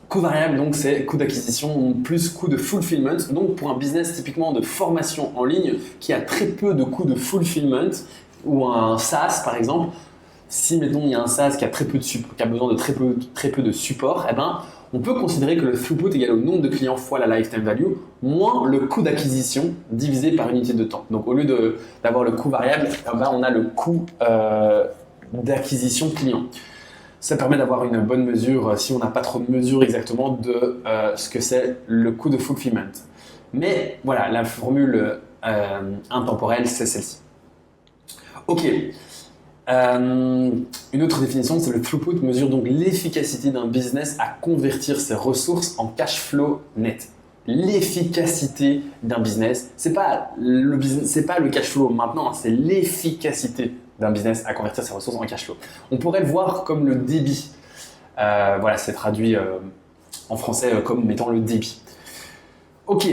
Coût variable, donc c'est coût d'acquisition plus coût de fulfillment. Donc pour un business typiquement de formation en ligne qui a très peu de coûts de fulfillment, ou un SaaS par exemple, si mettons il y a un SaaS qui a qui a besoin de très peu de support, on peut considérer que le throughput égale au nombre de clients fois la lifetime value moins le coût d'acquisition divisé par unité de temps. Donc au lieu d'avoir le coût variable, on a le coût d'acquisition client. Ça permet d'avoir une bonne mesure, si on n'a pas trop de mesure exactement, de ce que c'est le coût de fulfillment. Mais voilà, la formule intemporelle, c'est celle-ci. Ok. Une autre définition, c'est le throughput mesure donc l'efficacité d'un business à convertir ses ressources en cash flow net. L'efficacité d'un business, c'est pas le cash flow maintenant, c'est l'efficacité d'un business à convertir ses ressources en cash flow. On pourrait le voir comme le débit. Voilà, c'est traduit en français comme mettant le débit. Ok.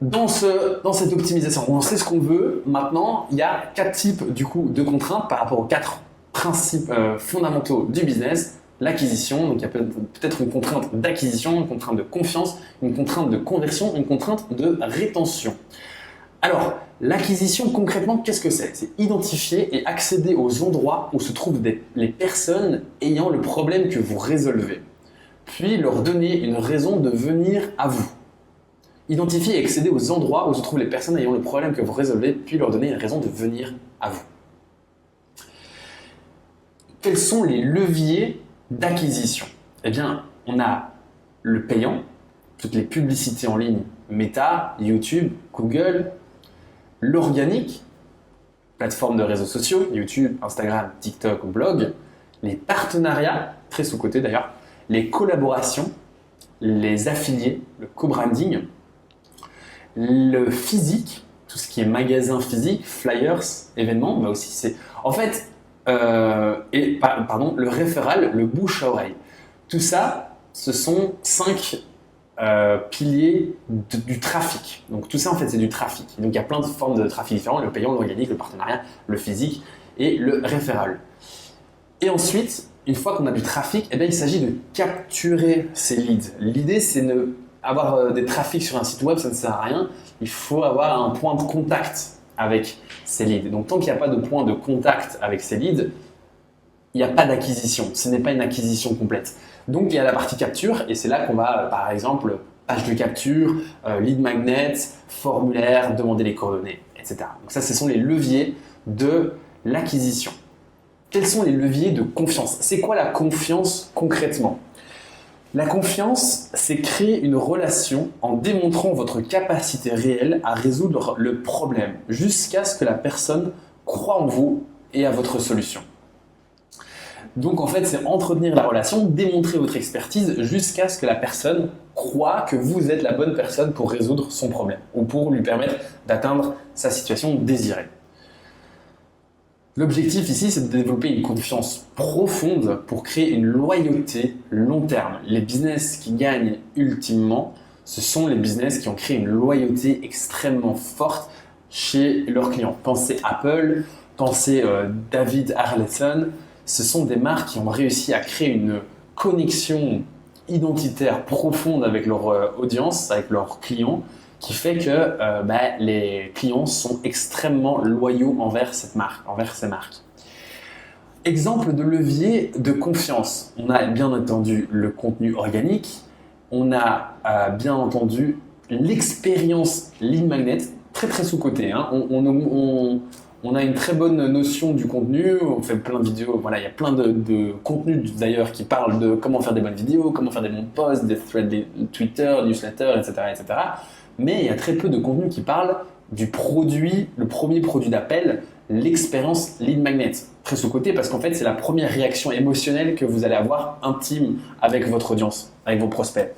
Dans cette optimisation, on sait ce qu'on veut. Maintenant, il y a 4 types de contraintes par rapport aux 4 principes fondamentaux du business. L'acquisition, donc il y a peut-être une contrainte d'acquisition, une contrainte de confiance, une contrainte de conversion, une contrainte de rétention. Alors, L'acquisition, concrètement, qu'est-ce que c'est? C'est identifier et accéder aux endroits où se trouvent les personnes ayant le problème que vous résolvez, puis leur donner une raison de venir à vous. Identifier et accéder aux endroits où se trouvent les personnes ayant le problème que vous résolvez, puis leur donner une raison de venir à vous. Quels sont les leviers d'acquisition? Eh bien, on a le payant, toutes les publicités en ligne, Meta, YouTube, Google, l'organique, plateforme de réseaux sociaux, YouTube, Instagram, TikTok ou blog, les partenariats, très sous-cotés d'ailleurs, les collaborations, les affiliés, le co-branding, le physique, tout ce qui est magasin physique, flyers, événements, mais aussi c'est en fait le référal, le bouche à oreille. Tout ça, ce sont 5 piliers du trafic. Donc tout ça en fait c'est du trafic. Donc il y a plein de formes de trafic différents, le payant, l'organique, le partenariat, le physique et le référal. Et ensuite, une fois qu'on a du trafic, eh bien, il s'agit de capturer ces leads. L'idée c'est de avoir des trafics sur un site web, ça ne sert à rien. Il faut avoir un point de contact avec ces leads. Donc tant qu'il n'y a pas de point de contact avec ces leads, il n'y a pas d'acquisition. Ce n'est pas une acquisition complète. Donc il y a la partie capture et c'est là qu'on va par exemple page de capture, lead magnet, formulaire, demander les coordonnées, etc. Donc ça, ce sont les leviers de l'acquisition. Quels sont les leviers de confiance? C'est quoi la confiance concrètement? La confiance, c'est créer une relation en démontrant votre capacité réelle à résoudre le problème jusqu'à ce que la personne croit en vous et à votre solution. Donc en fait, c'est entretenir la relation, démontrer votre expertise jusqu'à ce que la personne croit que vous êtes la bonne personne pour résoudre son problème ou pour lui permettre d'atteindre sa situation désirée. L'objectif ici, c'est de développer une confiance profonde pour créer une loyauté long terme. Les business qui gagnent ultimement, ce sont les business qui ont créé une loyauté extrêmement forte chez leurs clients. Pensez Apple, pensez David Arleson. Ce sont des marques qui ont réussi à créer une connexion identitaire profonde avec leur audience, avec leurs clients, qui fait que les clients sont extrêmement loyaux envers cette marque, envers ces marques. Exemple de levier de confiance. On a bien entendu le contenu organique, on a bien entendu l'expérience lead magnet, très très sous-coté. Hein. On a une très bonne notion du contenu, on fait plein de vidéos, voilà, il y a plein de contenus d'ailleurs qui parlent de comment faire des bonnes vidéos, comment faire des bons posts, des threads, des Twitter, newsletters, etc., etc. Mais il y a très peu de contenu qui parle du produit, le premier produit d'appel, l'expérience lead magnet. Très sous-coté parce qu'en fait, c'est la première réaction émotionnelle que vous allez avoir intime avec votre audience, avec vos prospects.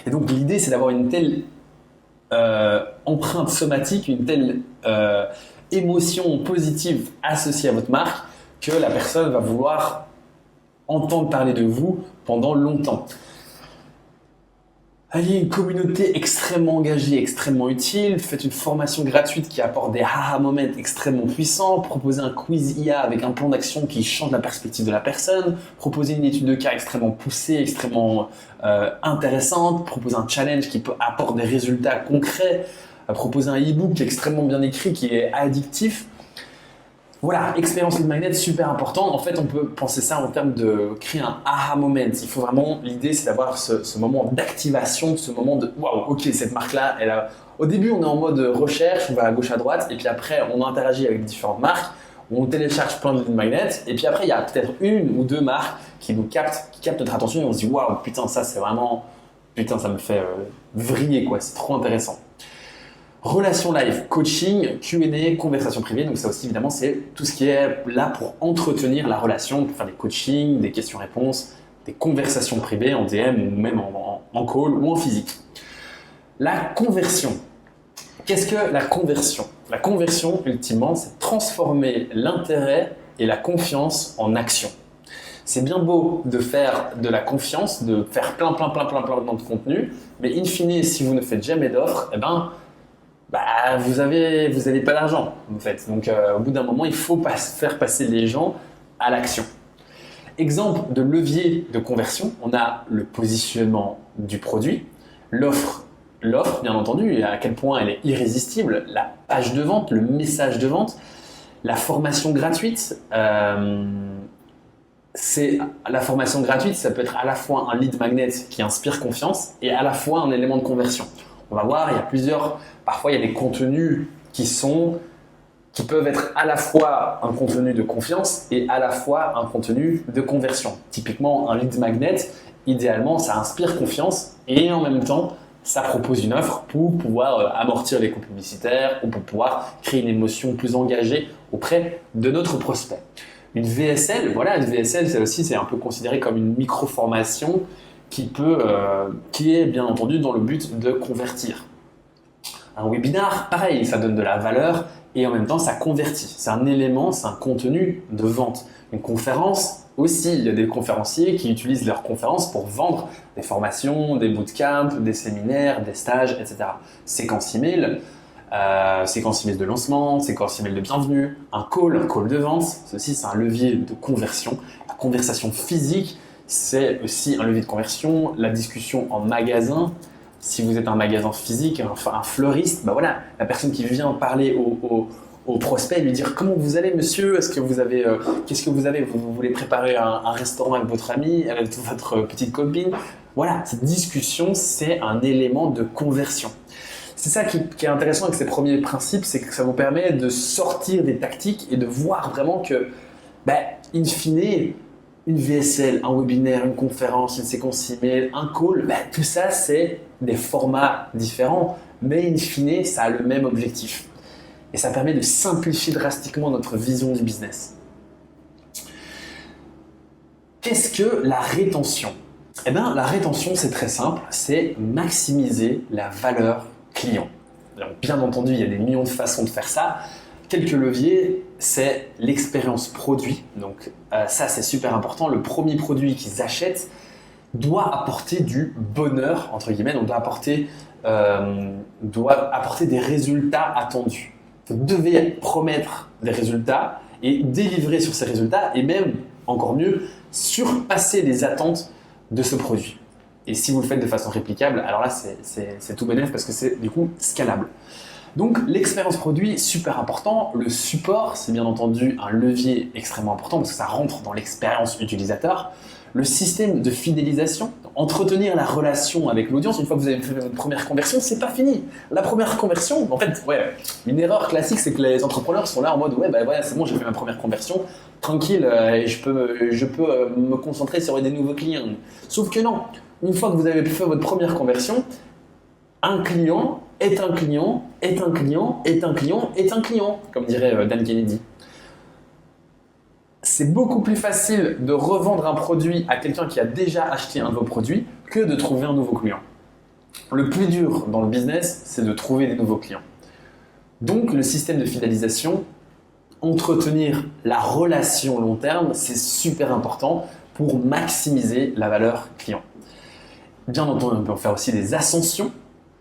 Et donc l'idée, c'est d'avoir une telle empreinte somatique, une telle émotion positive associée à votre marque que la personne va vouloir entendre parler de vous pendant longtemps. Ayez une communauté extrêmement engagée, extrêmement utile, faites une formation gratuite qui apporte des aha moments extrêmement puissants, proposez un quiz IA avec un plan d'action qui change la perspective de la personne, proposez une étude de cas extrêmement poussée, extrêmement intéressante, proposez un challenge qui apporte des résultats concrets, proposez un e-book qui est extrêmement bien écrit, qui est addictif. Voilà, expérience lead magnet, super important. En fait, on peut penser ça en termes de créer un aha moment. Il faut vraiment, l'idée, c'est d'avoir ce moment d'activation, ce moment de waouh, ok, cette marque-là, elle a. Au début, on est en mode recherche, on va à gauche, à droite, et puis après, on interagit avec différentes marques, on télécharge plein de lead magnets, et puis après, il y a peut-être une ou deux marques qui captent notre attention, et on se dit waouh, putain, ça, c'est vraiment. Putain, ça me fait vriller, quoi, c'est trop intéressant. Relation live, coaching, Q&A, conversation privée. Donc ça aussi, évidemment, c'est tout ce qui est là pour entretenir la relation, pour faire des coachings, des questions-réponses, des conversations privées en DM ou même en call ou en physique. La conversion. Qu'est-ce que la conversion? La conversion, ultimement, c'est transformer l'intérêt et la confiance en action. C'est bien beau de faire de la confiance, de faire plein de contenu, mais in fine, si vous ne faites jamais d'offres, eh ben, vous avez pas d'argent en fait. Donc au bout d'un moment, il faut faire passer les gens à l'action. Exemple de levier de conversion, on a le positionnement du produit, l'offre l'offre, bien entendu, et à quel point elle est irrésistible, la page de vente, le message de vente, la formation gratuite. La formation gratuite, ça peut être à la fois un lead magnet qui inspire confiance et à la fois un élément de conversion. On va voir, parfois il y a des contenus qui peuvent être à la fois un contenu de confiance et à la fois un contenu de conversion. Typiquement, un lead magnet, idéalement, ça inspire confiance et en même temps, ça propose une offre pour pouvoir amortir les coûts publicitaires ou pour pouvoir créer une émotion plus engagée auprès de notre prospect. Une VSL, c'est un peu considéré comme une micro-formation qui est bien entendu dans le but de convertir. Un webinar, pareil, ça donne de la valeur et en même temps ça convertit. C'est un élément, c'est un contenu de vente. Une conférence aussi, il y a des conférenciers qui utilisent leurs conférences pour vendre des formations, des bootcamps, des séminaires, des stages, etc. Séquence email de lancement, séquence email de bienvenue, un call de vente, ceci c'est un levier de conversion. La conversation physique, c'est aussi un levier de conversion. La discussion en magasin, si vous êtes un magasin physique, un fleuriste, la personne qui vient parler au prospect, lui dire comment vous allez monsieur, qu'est-ce que vous avez, vous voulez préparer un restaurant avec votre ami, avec votre petite copine. Voilà, cette discussion, c'est un élément de conversion. C'est ça qui est intéressant avec ces premiers principes, c'est que ça vous permet de sortir des tactiques et de voir vraiment que, in fine, une VSL, un webinaire, une conférence, une séquence email, un call, tout ça, c'est des formats différents, mais in fine, ça a le même objectif. Et ça permet de simplifier drastiquement notre vision du business. Qu'est-ce que la rétention ? La rétention, c'est très simple, c'est maximiser la valeur client. Alors, bien entendu, il y a des millions de façons de faire ça. Quelques leviers, c'est l'expérience produit. Donc ça, c'est super important. Le premier produit qu'ils achètent doit apporter du bonheur, entre guillemets, donc doit apporter des résultats attendus. Vous devez promettre des résultats et délivrer sur ces résultats et même, encore mieux, surpasser les attentes de ce produit. Et si vous le faites de façon réplicable, alors là, c'est tout bénef parce que c'est du coup scalable. Donc, l'expérience produit, super important. Le support, c'est bien entendu un levier extrêmement important parce que ça rentre dans l'expérience utilisateur. Le système de fidélisation, entretenir la relation avec l'audience. Une fois que vous avez fait votre première conversion, c'est pas fini. La première conversion, en fait, une erreur classique, c'est que les entrepreneurs sont là en mode c'est bon, j'ai fait ma première conversion, tranquille, et je peux me concentrer sur des nouveaux clients. Sauf que non, une fois que vous avez fait votre première conversion, un client est un client, est un client, est un client, est un client, comme dirait Dan Kennedy. C'est beaucoup plus facile de revendre un produit à quelqu'un qui a déjà acheté un de vos produits que de trouver un nouveau client. Le plus dur dans le business, c'est de trouver des nouveaux clients. Donc, le système de fidélisation, entretenir la relation long terme, c'est super important pour maximiser la valeur client. Bien entendu, on peut faire aussi des ascensions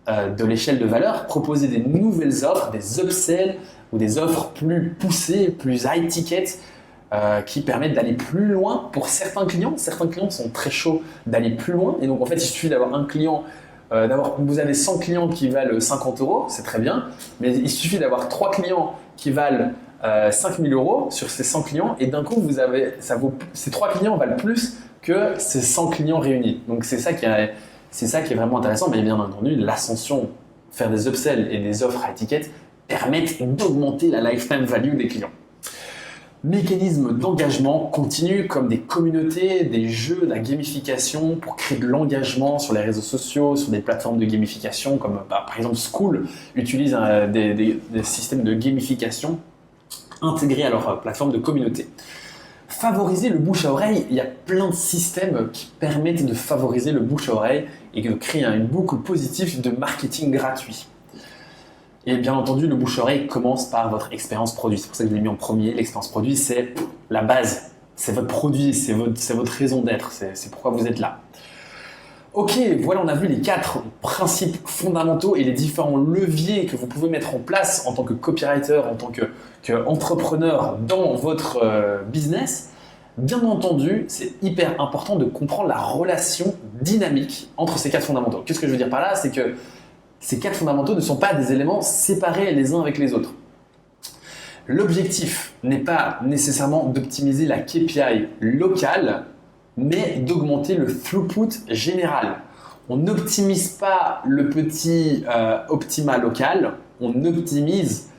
de l'échelle de valeur, proposer des nouvelles offres, des upsells ou des offres plus poussées, plus high ticket, qui permettent d'aller plus loin pour certains clients. Certains clients sont très chauds d'aller plus loin et donc en fait il suffit d'avoir un client, vous avez 100 clients qui valent 50 €, c'est très bien, mais il suffit d'avoir 3 clients qui valent 5 000 € sur ces 100 clients et d'un coup ces 3 clients valent plus que ces 100 clients réunis. Donc c'est ça qui est vraiment intéressant, mais bien entendu l'ascension, faire des upsells et des offres à étiquette permettent d'augmenter la lifetime value des clients. Mécanismes d'engagement continu comme des communautés, des jeux, la gamification pour créer de l'engagement sur les réseaux sociaux, sur des plateformes de gamification comme par exemple Skool utilise des systèmes de gamification intégrés à leur plateforme de communauté. Favoriser le bouche à oreille, il y a plein de systèmes qui permettent de favoriser le bouche à oreille et de créer une boucle positive de marketing gratuit. Et bien entendu, le bouche-oreille commence par votre expérience produit. C'est pour ça que je l'ai mis en premier. L'expérience produit, c'est la base. C'est votre produit, c'est votre raison d'être. C'est pourquoi vous êtes là. Ok, voilà, on a vu les 4 principes fondamentaux et les différents leviers que vous pouvez mettre en place en tant que copywriter, en tant qu'entrepreneur dans votre business. Bien entendu, c'est hyper important de comprendre la relation dynamique entre ces 4 fondamentaux. Qu'est-ce que je veux dire par là ? C'est que Ces 4 fondamentaux ne sont pas des éléments séparés les uns avec les autres. L'objectif n'est pas nécessairement d'optimiser la KPI locale, mais d'augmenter le throughput général. On n'optimise pas le petit optima local, on optimise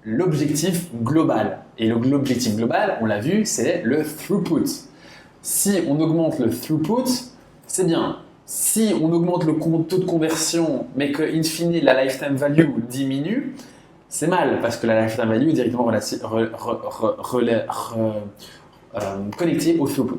l'objectif global. Et l'objectif global, on l'a vu, c'est le throughput. Si on augmente le throughput, c'est bien. Si on augmente le taux de conversion, mais que in fine la lifetime value diminue, c'est mal parce que la lifetime value est directement connectée au throughput.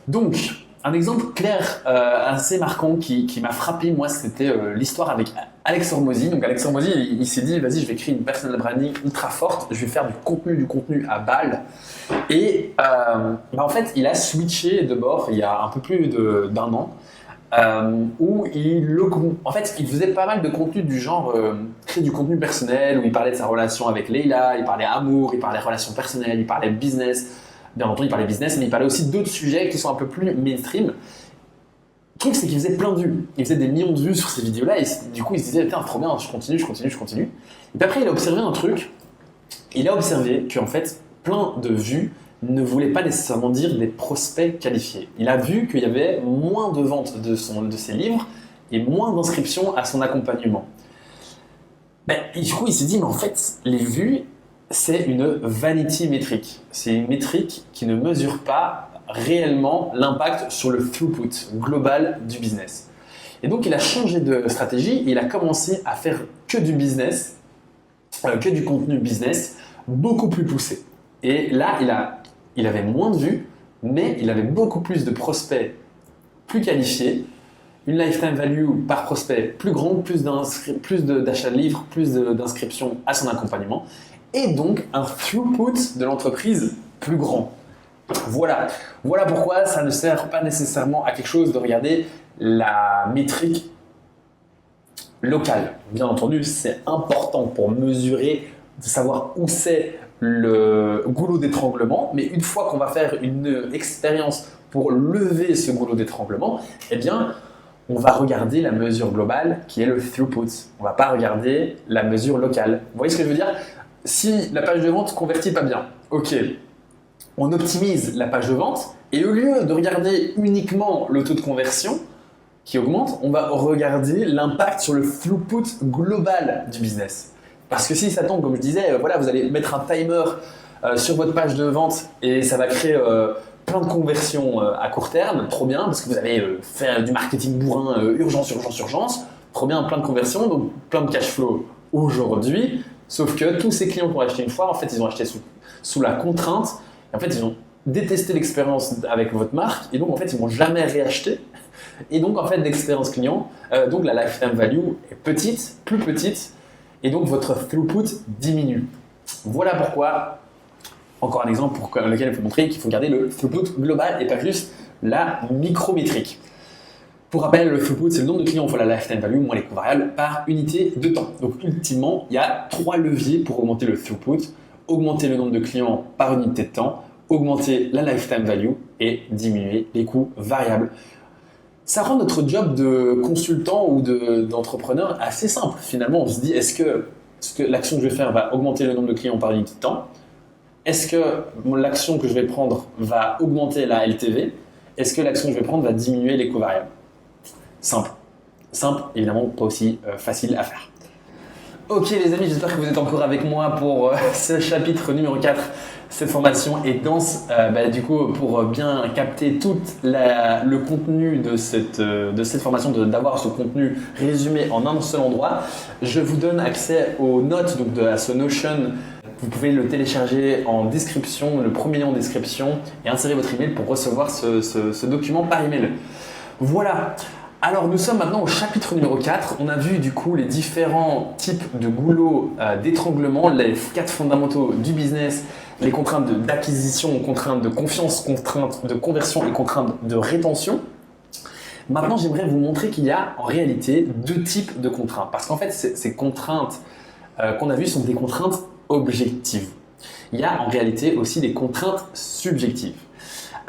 Donc, un exemple clair assez marquant qui m'a frappé, moi, c'était l'histoire avec Alex Hormozy. Donc, Alex Hormozy, il s'est dit, vas-y, je vais créer une personal branding ultra forte, je vais faire du contenu à balle. Et en fait, il a switché de bord il y a un peu plus d'un an, où en fait, il faisait pas mal de contenu du genre créer du contenu personnel, où il parlait de sa relation avec Leila, il parlait amour, il parlait relations personnelles, il parlait business. Bien entendu, il parlait business, mais il parlait aussi d'autres sujets qui sont un peu plus mainstream. Le truc, c'est qu'il faisait plein de vues. Il faisait des millions de vues sur ces vidéos-là, et du coup, il se disait, putain, trop bien, je continue. Et puis après, il a observé un truc. Il a observé qu'en fait, plein de vues ne voulaient pas nécessairement dire des prospects qualifiés. Il a vu qu'il y avait moins de ventes de ses livres et moins d'inscriptions à son accompagnement. Et du coup, il s'est dit, mais en fait, les vues, c'est une vanity métrique. C'est une métrique qui ne mesure pas réellement l'impact sur le throughput global du business. Et donc, il a changé de stratégie et il a commencé à faire que du business, que du contenu business, beaucoup plus poussé. Et là, il avait moins de vues, mais il avait beaucoup plus de prospects plus qualifiés, une lifetime value par prospect plus grande, plus d'achats de livres, plus d'inscriptions à son accompagnement, et donc un throughput de l'entreprise plus grand. Voilà pourquoi ça ne sert pas nécessairement à quelque chose de regarder la métrique locale. Bien entendu, c'est important pour mesurer, de savoir où c'est le goulot d'étranglement, mais une fois qu'on va faire une expérience pour lever ce goulot d'étranglement, eh bien, on va regarder la mesure globale qui est le throughput. On ne va pas regarder la mesure locale. Vous voyez ce que je veux dire ? Si la page de vente ne convertit pas bien, ok, on optimise la page de vente et au lieu de regarder uniquement le taux de conversion qui augmente, on va regarder l'impact sur le throughput global du business. Parce que si ça tombe, comme je disais, vous allez mettre un timer sur votre page de vente et ça va créer plein de conversions à court terme, trop bien, parce que vous avez fait du marketing bourrin, urgence, trop bien, plein de conversions, donc plein de cash flow aujourd'hui. Sauf que tous ces clients qui ont acheté une fois, en fait, ils ont acheté sous la contrainte. Et en fait, ils ont détesté l'expérience avec votre marque. Et donc, en fait, ils ne vont jamais réacheter. Et donc, en fait, l'expérience client, donc la lifetime value est petite, plus petite. Et donc, votre throughput diminue. Voilà pourquoi, encore un exemple pour lequel il faut montrer qu'il faut garder le throughput global et pas juste la micrométrique. Pour rappel, le throughput, c'est le nombre de clients fois la lifetime value moins les coûts variables par unité de temps. Donc, ultimement, il y a 3 leviers pour augmenter le throughput. Augmenter le nombre de clients par unité de temps, augmenter la lifetime value et diminuer les coûts variables. Ça rend notre job de consultant ou d'entrepreneur assez simple. Finalement, on se dit, est-ce que l'action que je vais faire va augmenter le nombre de clients par unité de temps ? Est-ce que l'action que je vais prendre va augmenter la LTV ? Est-ce que l'action que je vais prendre va diminuer les coûts variables ? Simple, évidemment pas aussi facile à faire. Ok les amis, j'espère que vous êtes encore avec moi pour ce chapitre numéro 4. Cette formation est dense, du coup pour bien capter tout le contenu de cette formation, d'avoir ce contenu résumé en un seul endroit, je vous donne accès aux notes à ce Notion. Vous pouvez le télécharger en description, le premier lien en description et insérer votre email pour recevoir ce document par email. Voilà. Alors nous sommes maintenant au chapitre numéro 4. On a vu du coup les différents types de goulots d'étranglement, les 4 fondamentaux du business, les contraintes d'acquisition, contraintes de confiance, contraintes de conversion et contraintes de rétention. Maintenant j'aimerais vous montrer qu'il y a en réalité 2 types de contraintes. Parce qu'en fait ces contraintes qu'on a vues sont des contraintes objectives. Il y a en réalité aussi des contraintes subjectives.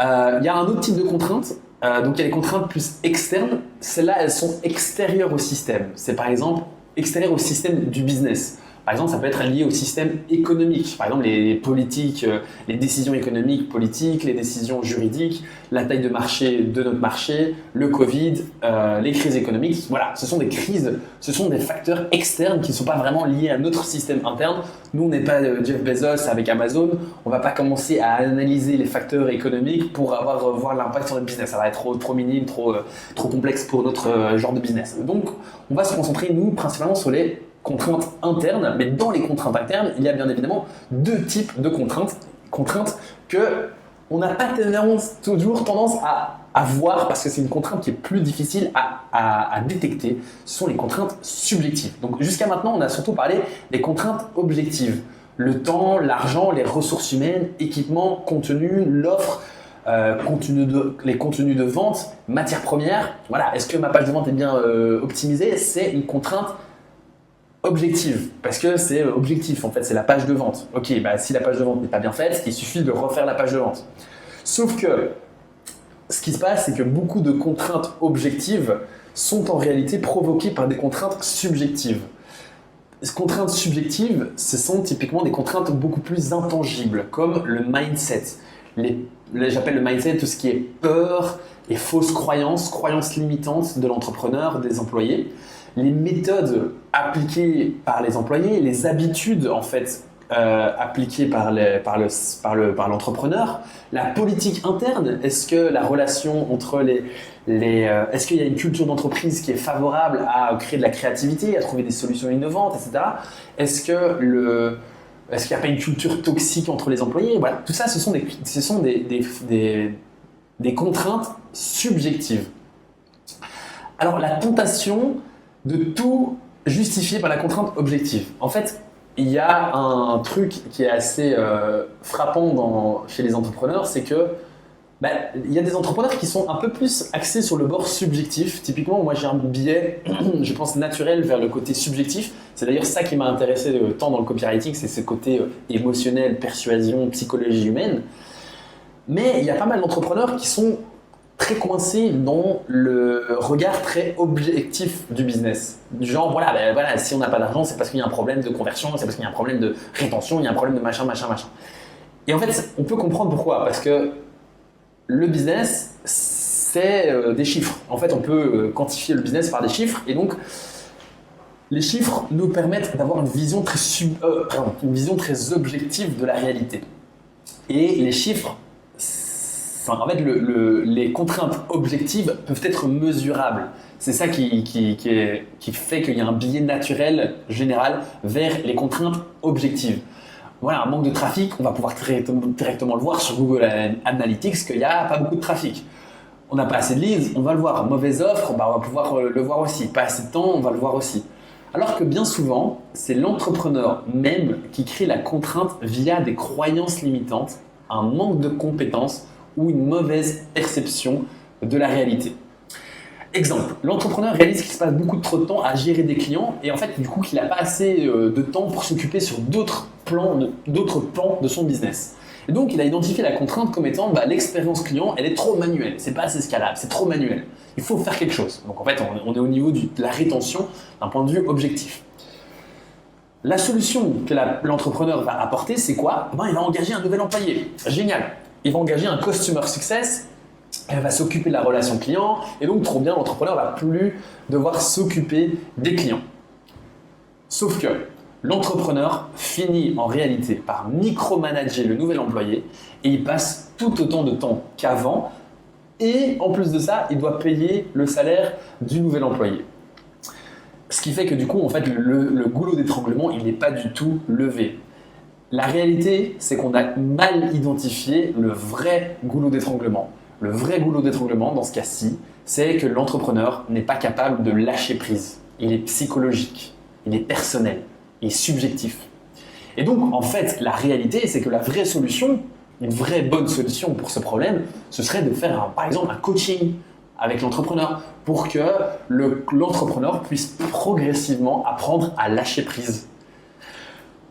Il y a un autre type de contrainte Donc il y a les contraintes plus externes. Celles-là, elles sont extérieures au système. C'est par exemple extérieures au système du business. Par exemple, ça peut être lié au système économique. Par exemple, les politiques, les décisions économiques, politiques, les décisions juridiques, la taille de marché de notre marché, le Covid, les crises économiques. Voilà, ce sont des crises, ce sont des facteurs externes qui ne sont pas vraiment liés à notre système interne. Nous, on n'est pas Jeff Bezos avec Amazon. On ne va pas commencer à analyser les facteurs économiques pour voir l'impact sur notre business. Ça va être trop minime, trop complexe pour notre genre de business. Donc, on va se concentrer, nous, principalement sur les contraintes internes, mais dans les contraintes internes, il y a bien évidemment deux types de contraintes. Contraintes que on n'a pas toujours tendance à voir parce que c'est une contrainte qui est plus difficile à détecter. Ce sont les contraintes subjectives. Donc jusqu'à maintenant, on a surtout parlé des contraintes objectives. Le temps, l'argent, les ressources humaines, équipements, contenu, l'offre, les contenus de vente, matières premières. Voilà, est-ce que ma page de vente est bien optimisée? C'est une contrainte objective, parce que c'est objectif en fait, c'est la page de vente. Ok, bah, si la page de vente n'est pas bien faite, il suffit de refaire la page de vente. Sauf que ce qui se passe, c'est que beaucoup de contraintes objectives sont en réalité provoquées par des contraintes subjectives. Ces contraintes subjectives, ce sont typiquement des contraintes beaucoup plus intangibles, comme le mindset. J'appelle le mindset tout ce qui est peur et fausses croyances limitantes de l'entrepreneur, des employés. Les méthodes appliquées par les employés, les habitudes en fait appliquées par l'entrepreneur, la politique interne. Est-ce que la relation entre est-ce qu'il y a une culture d'entreprise qui est favorable à créer de la créativité, à trouver des solutions innovantes, etc. Est-ce qu'il n'y a pas une culture toxique entre les employés? Voilà, tout ça, ce sont des contraintes subjectives. Alors la tentation de tout justifier par la contrainte objective. En fait, il y a un truc qui est assez frappant chez les entrepreneurs, c'est que il y a des entrepreneurs qui sont un peu plus axés sur le bord subjectif. Typiquement, moi j'ai un biais, je pense, naturel vers le côté subjectif. C'est d'ailleurs ça qui m'a intéressé tant dans le copywriting, c'est ce côté émotionnel, persuasion, psychologie humaine. Mais il y a pas mal d'entrepreneurs qui sont très coincé dans le regard très objectif du business. Du genre, voilà, si on n'a pas d'argent, c'est parce qu'il y a un problème de conversion, c'est parce qu'il y a un problème de rétention, il y a un problème de machin. Et en fait, on peut comprendre pourquoi. Parce que le business, c'est des chiffres. En fait, on peut quantifier le business par des chiffres. Et donc, les chiffres nous permettent d'avoir une vision très objective de la réalité. Et les chiffres, en fait, les contraintes objectives peuvent être mesurables. C'est ça qui fait qu'il y a un biais naturel général vers les contraintes objectives. Voilà, un manque de trafic, on va pouvoir directement le voir sur Google Analytics qu'il n'y a pas beaucoup de trafic. On n'a pas assez de leads, on va le voir. Mauvaise offre, on va pouvoir le voir aussi. Pas assez de temps, on va le voir aussi. Alors que bien souvent, c'est l'entrepreneur même qui crée la contrainte via des croyances limitantes, un manque de compétences ou une mauvaise perception de la réalité. Exemple, l'entrepreneur réalise qu'il se passe beaucoup trop de temps à gérer des clients et en fait, du coup, qu'il n'a pas assez de temps pour s'occuper sur d'autres plans de son business. Et donc, il a identifié la contrainte comme étant l'expérience client, elle est trop manuelle, c'est pas assez scalable, c'est trop manuel. Il faut faire quelque chose. Donc, en fait, on est au niveau de la rétention d'un point de vue objectif. La solution que l'entrepreneur va apporter, c'est quoi? Il va engager un nouvel employé. Génial. Il va engager un Customer Success, elle va s'occuper de la relation client, et donc trop bien, l'entrepreneur va plus devoir s'occuper des clients. Sauf que l'entrepreneur finit en réalité par micromanager le nouvel employé, et il passe tout autant de temps qu'avant, et en plus de ça, il doit payer le salaire du nouvel employé. Ce qui fait que du coup, en fait, le goulot d'étranglement, il n'est pas du tout levé. La réalité, c'est qu'on a mal identifié le vrai goulot d'étranglement. Le vrai goulot d'étranglement, dans ce cas-ci, c'est que l'entrepreneur n'est pas capable de lâcher prise. Il est psychologique, il est personnel, il est subjectif. Et donc, en fait, la réalité, c'est que la vraie solution, une vraie bonne solution pour ce problème, ce serait de faire, par exemple, un coaching avec l'entrepreneur pour que l'entrepreneur puisse progressivement apprendre à lâcher prise.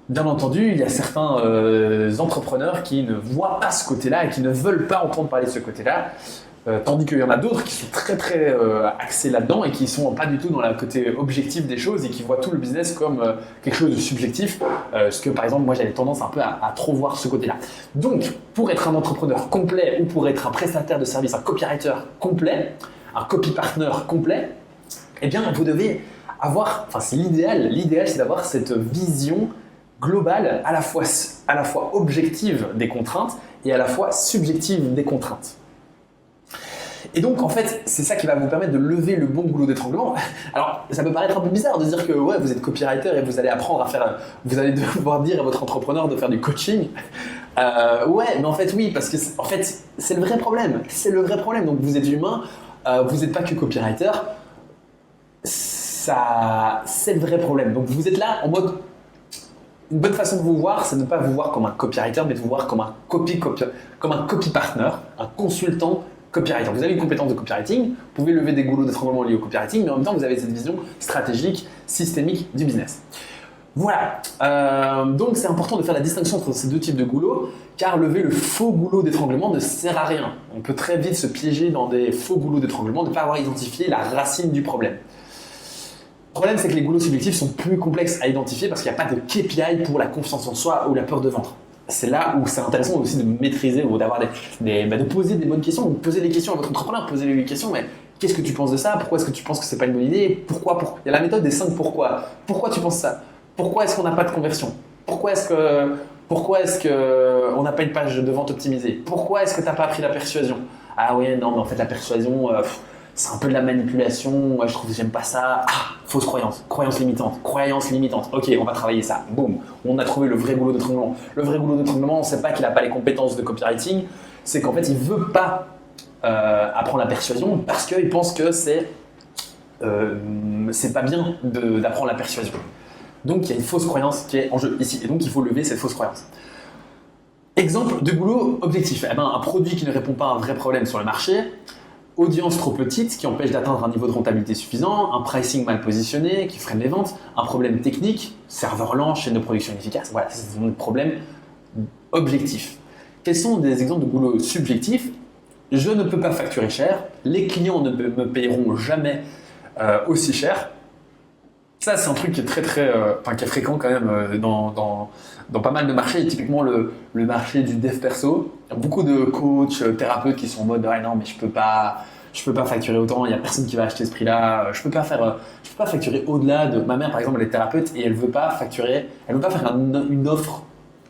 Bien entendu, il y a certains entrepreneurs qui ne voient pas ce côté-là et qui ne veulent pas entendre parler de ce côté-là. Tandis qu'il y en a d'autres qui sont très très axés là-dedans et qui sont pas du tout dans le côté objectif des choses et qui voient tout le business comme quelque chose de subjectif. Ce que par exemple moi j'avais tendance un peu à trop voir ce côté-là. Donc pour être un entrepreneur complet ou pour être un prestataire de service, un copywriter complet, un copy partner complet, eh bien vous devez avoir, enfin c'est l'idéal c'est d'avoir cette vision globale à la fois objective des contraintes et à la fois subjective des contraintes. Et donc, en fait, c'est ça qui va vous permettre de lever le bon goulot d'étranglement. Alors, ça peut paraître un peu bizarre de dire que ouais, vous êtes copywriter et vous allez apprendre à faire, vous allez devoir dire à votre entrepreneur de faire du coaching. Ouais, mais en fait, oui, parce que en fait, c'est le vrai problème. C'est le vrai problème. Donc, vous êtes humain, vous n'êtes pas que copywriter. Ça, c'est le vrai problème. Donc, vous êtes là en mode. Une bonne façon de vous voir, c'est de ne pas vous voir comme un copywriter, mais de vous voir comme un copy partner, un consultant copywriter. Vous avez une compétence de copywriting, vous pouvez lever des goulots d'étranglement liés au copywriting, mais en même temps, vous avez cette vision stratégique, systémique du business. Voilà. Donc, c'est important de faire la distinction entre ces deux types de goulots, car lever le faux goulot d'étranglement ne sert à rien. On peut très vite se piéger dans des faux goulots d'étranglement, de ne pas avoir identifié la racine du problème. Le problème, c'est que les goulots subjectifs sont plus complexes à identifier parce qu'il n'y a pas de KPI pour la confiance en soi ou la peur de vendre. C'est là où c'est intéressant aussi de maîtriser ou d'avoir de poser des bonnes questions, de poser des questions à votre entrepreneur, poser des questions, mais qu'est-ce que tu penses de ça? Pourquoi est-ce que tu penses que c'est pas une bonne idée? Pourquoi? Il y a la méthode des 5 pourquoi. Pourquoi tu penses ça? Pourquoi est-ce qu'on n'a pas de conversion? Pourquoi est-ce qu'on n'a pas une page de vente optimisée? Pourquoi est-ce que tu n'as pas appris la persuasion? Ah oui, non, mais en fait la persuasion, c'est un peu de la manipulation, je trouve que j'aime pas ça. Ah, fausse croyance, croyance limitante. Ok, on va travailler ça. Boum, on a trouvé le vrai goulot d'étranglement. Le vrai goulot d'étranglement, on ne sait pas qu'il n'a pas les compétences de copywriting, c'est qu'en fait, il ne veut pas apprendre la persuasion parce qu'il pense que c'est pas bien d'apprendre la persuasion. Donc, il y a une fausse croyance qui est en jeu ici. Et donc, il faut lever cette fausse croyance. Exemple de goulot objectif. Eh ben, un produit qui ne répond pas à un vrai problème sur le marché, audience trop petite qui empêche d'atteindre un niveau de rentabilité suffisant, un pricing mal positionné qui freine les ventes, un problème technique, serveur lent, chaîne de production inefficace. Voilà, c'est un problème objectif. Quels sont des exemples de goulots subjectifs? Je ne peux pas facturer cher, les clients ne me payeront jamais aussi cher. Ça, c'est un truc qui est qui est fréquent quand même dans pas mal de marchés. Et typiquement, le marché du dev perso. Il y a beaucoup de coachs, thérapeutes qui sont en mode ah non, mais je peux pas facturer autant. Il n'y a personne qui va acheter ce prix-là. Je peux pas facturer au-delà de. Ma mère, par exemple, elle est thérapeute et elle veut pas faire une offre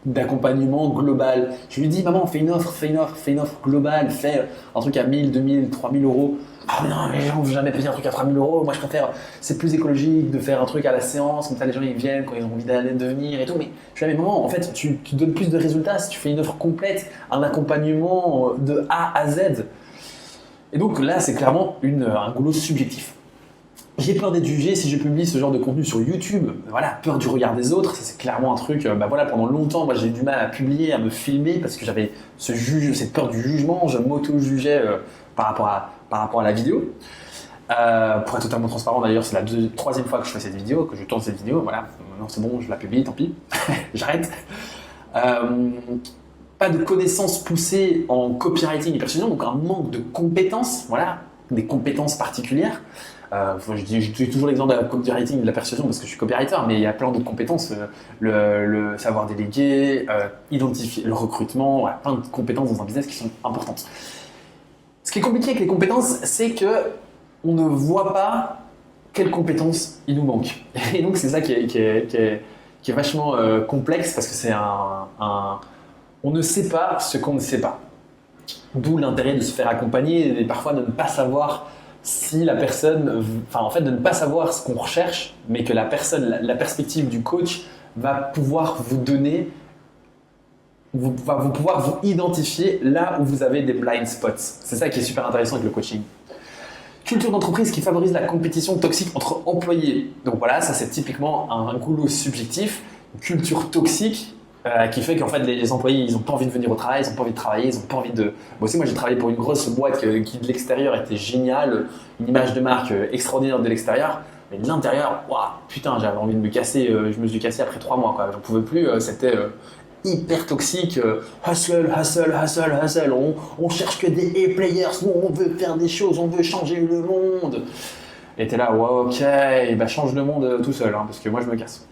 d'accompagnement global. Je lui dis maman, fais une offre globale, fais un truc à 1000, 2000, 3000 euros. Ah mais non, les gens ne vont jamais payer un truc à 3000 euros. Moi, je préfère, c'est plus écologique de faire un truc à la séance, comme ça les gens ils viennent quand ils ont envie d'aller de venir et tout. Mais je dis, mais maman, en fait, tu donnes plus de résultats si tu fais une offre complète, un accompagnement de A à Z. Et donc là, c'est clairement un goulot subjectif. J'ai peur d'être jugé si je publie ce genre de contenu sur YouTube. Voilà, peur du regard des autres, ça c'est clairement un truc. Pendant longtemps, moi j'ai eu du mal à publier, à me filmer parce que j'avais cette peur du jugement. Je m'auto-jugeais par rapport à la vidéo. Pour être totalement transparent, d'ailleurs, c'est la troisième fois que je fais cette vidéo, que je tourne cette vidéo. Voilà, maintenant c'est bon, je la publie, tant pis, j'arrête. Pas de connaissances poussées en copywriting et persuasion, donc un manque de compétences, voilà, des compétences particulières. Je dis toujours l'exemple de la copywriting et de la persuasion parce que je suis copywriter, mais il y a plein d'autres compétences, le savoir déléguer, identifier le recrutement, voilà, plein de compétences dans un business qui sont importantes. Ce qui est compliqué avec les compétences, c'est que on ne voit pas quelles compétences il nous manque. Et donc c'est ça qui est vachement complexe parce que c'est on ne sait pas ce qu'on ne sait pas. D'où l'intérêt de se faire accompagner et parfois de ne pas savoir si la personne, de ne pas savoir ce qu'on recherche, mais que la perspective du coach va pouvoir vous donner, va pouvoir vous identifier là où vous avez des blind spots. C'est ça qui est super intéressant avec le coaching. Culture d'entreprise qui favorise la compétition toxique entre employés. Donc voilà, ça c'est typiquement un goulot subjectif, une culture toxique. Qui fait qu'en fait les employés ils n'ont pas envie de venir au travail, ils n'ont pas envie de travailler, ils n'ont pas envie de bosser. Moi j'ai travaillé pour une grosse boîte qui de l'extérieur était géniale, une image de marque extraordinaire de l'extérieur, mais de l'intérieur, waouh, putain j'avais envie de me casser, je me suis cassé après 3 mois quoi, j'en pouvais plus, c'était hyper toxique, hustle, hustle, hustle, hustle, on cherche que des A-players, nous on veut faire des choses, on veut changer le monde. Et t'es là, ouais, ok, bah change le monde tout seul, hein, parce que moi je me casse.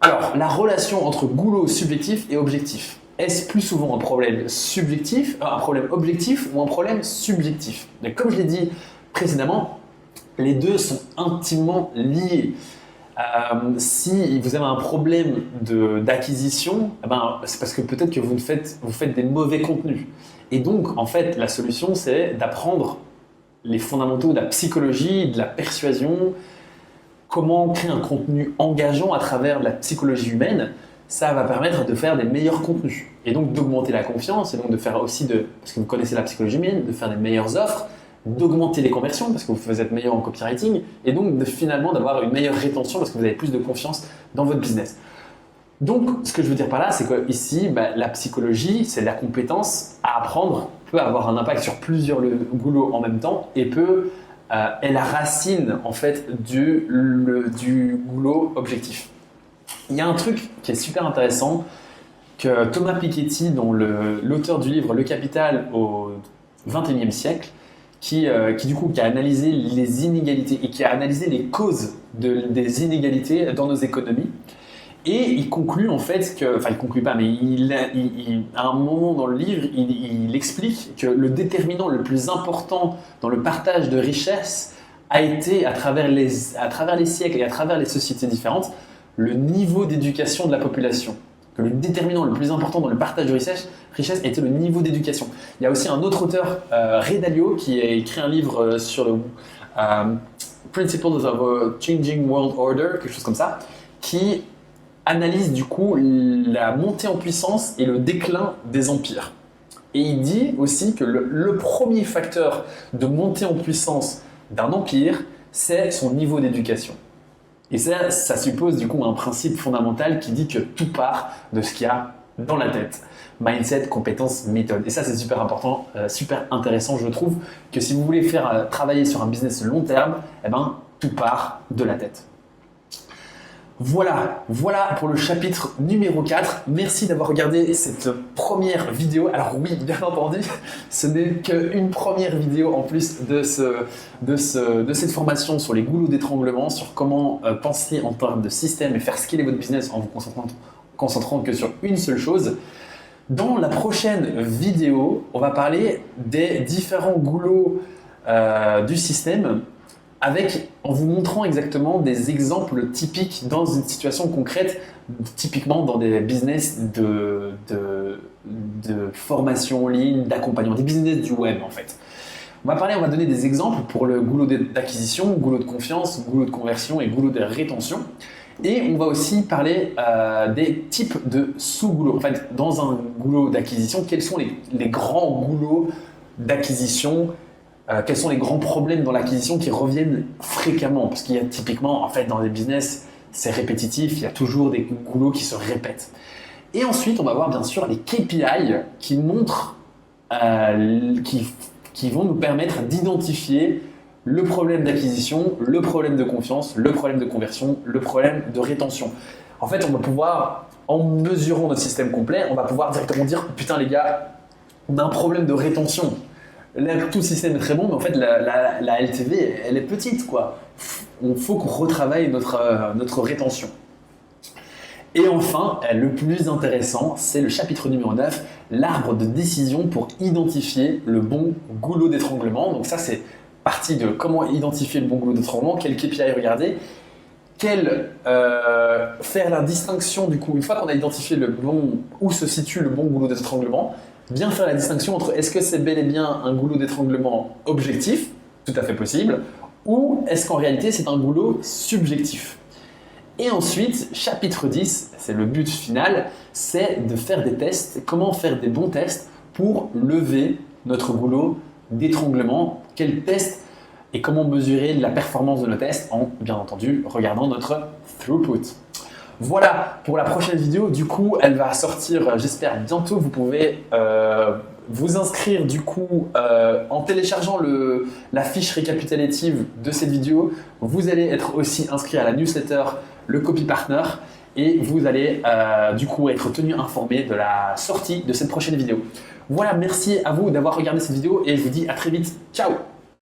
Alors, la relation entre goulot subjectif et objectif. Est-ce plus souvent un problème subjectif, un problème objectif ou un problème subjectif? Donc, comme je l'ai dit précédemment, les deux sont intimement liés. Si vous avez un problème d'acquisition, c'est parce que peut-être que vous faites des mauvais contenus. Et donc, en fait, la solution, c'est d'apprendre les fondamentaux de la psychologie, de la persuasion, comment créer un contenu engageant à travers de la psychologie humaine. Ça va permettre de faire des meilleurs contenus et donc d'augmenter la confiance et donc de faire aussi, parce que vous connaissez la psychologie humaine, de faire des meilleures offres, d'augmenter les conversions parce que vous êtes meilleur en copywriting et donc finalement d'avoir une meilleure rétention parce que vous avez plus de confiance dans votre business. Donc, ce que je veux dire par là, c'est que ici, la psychologie, c'est la compétence à apprendre, peut avoir un impact sur plusieurs goulots en même temps et est la racine en fait du goulot objectif. Il y a un truc qui est super intéressant que Thomas Piketty, dont l'auteur du livre Le Capital au XXIe siècle, qui a analysé les inégalités et qui a analysé les causes des inégalités dans nos économies. Et il conclut en fait il conclut pas, mais à un moment dans le livre, il explique que le déterminant le plus important dans le partage de richesses a été, à travers les siècles et à travers les sociétés différentes, le niveau d'éducation de la population. Que le déterminant le plus important dans le partage de richesse était le niveau d'éducation. Il y a aussi un autre auteur, Ray Dalio, qui a écrit un livre sur le Principles of a Changing World Order, quelque chose comme ça, qui analyse du coup la montée en puissance et le déclin des empires. Et il dit aussi que le premier facteur de montée en puissance d'un empire, c'est son niveau d'éducation. Et ça suppose du coup un principe fondamental qui dit que tout part de ce qu'il y a dans la tête. Mindset, compétences, méthode. Et ça, c'est super important, super intéressant. Je trouve que si vous voulez faire travailler sur un business long terme, tout part de la tête. Voilà pour le chapitre numéro 4. Merci d'avoir regardé cette première vidéo. Alors oui, bien entendu, ce n'est qu'une première vidéo en plus de cette formation sur les goulots d'étranglement, sur comment penser en termes de système et faire scaler votre business en vous concentrant que sur une seule chose. Dans la prochaine vidéo, on va parler des différents goulots du système, en vous montrant exactement des exemples typiques dans une situation concrète, typiquement dans des business de formation en ligne, d'accompagnement, des business du web en fait. On va donner des exemples pour le goulot d'acquisition, goulot de confiance, goulot de conversion et goulot de rétention. Et on va aussi parler des types de sous-goulots. En fait, dans un goulot d'acquisition, quels sont les grands goulots d'acquisition? Quels sont les grands problèmes dans l'acquisition qui reviennent fréquemment? Parce qu'il y a typiquement, en fait, dans les business, c'est répétitif, il y a toujours des goulots qui se répètent. Et ensuite, on va voir bien sûr les KPI qui montrent, qui vont nous permettre d'identifier le problème d'acquisition, le problème de confiance, le problème de conversion, le problème de rétention. En fait, on va pouvoir, en mesurant notre système complet, on va pouvoir directement dire « Putain les gars, on a un problème de rétention ». Là, tout le système est très bon, mais en fait, la LTV, elle est petite, quoi. Il faut qu'on retravaille notre rétention. Et enfin, le plus intéressant, c'est le chapitre numéro 9, l'arbre de décision pour identifier le bon goulot d'étranglement. Donc ça, c'est partie de comment identifier le bon goulot d'étranglement, quel KPI regarder, faire la distinction, du coup, une fois qu'on a identifié où se situe le bon goulot d'étranglement, bien faire la distinction entre est-ce que c'est bel et bien un goulot d'étranglement objectif, tout à fait possible, ou est-ce qu'en réalité c'est un goulot subjectif. Et ensuite, chapitre 10, c'est le but final, c'est de faire des tests, comment faire des bons tests pour lever notre goulot d'étranglement, quel test et comment mesurer la performance de nos tests en, bien entendu, regardant notre throughput. Voilà pour la prochaine vidéo, du coup elle va sortir j'espère bientôt, vous pouvez vous inscrire du coup en téléchargeant la fiche récapitulative de cette vidéo, vous allez être aussi inscrit à la newsletter Le Copy Partner et vous allez du coup être tenu informé de la sortie de cette prochaine vidéo. Voilà, merci à vous d'avoir regardé cette vidéo et je vous dis à très vite. Ciao!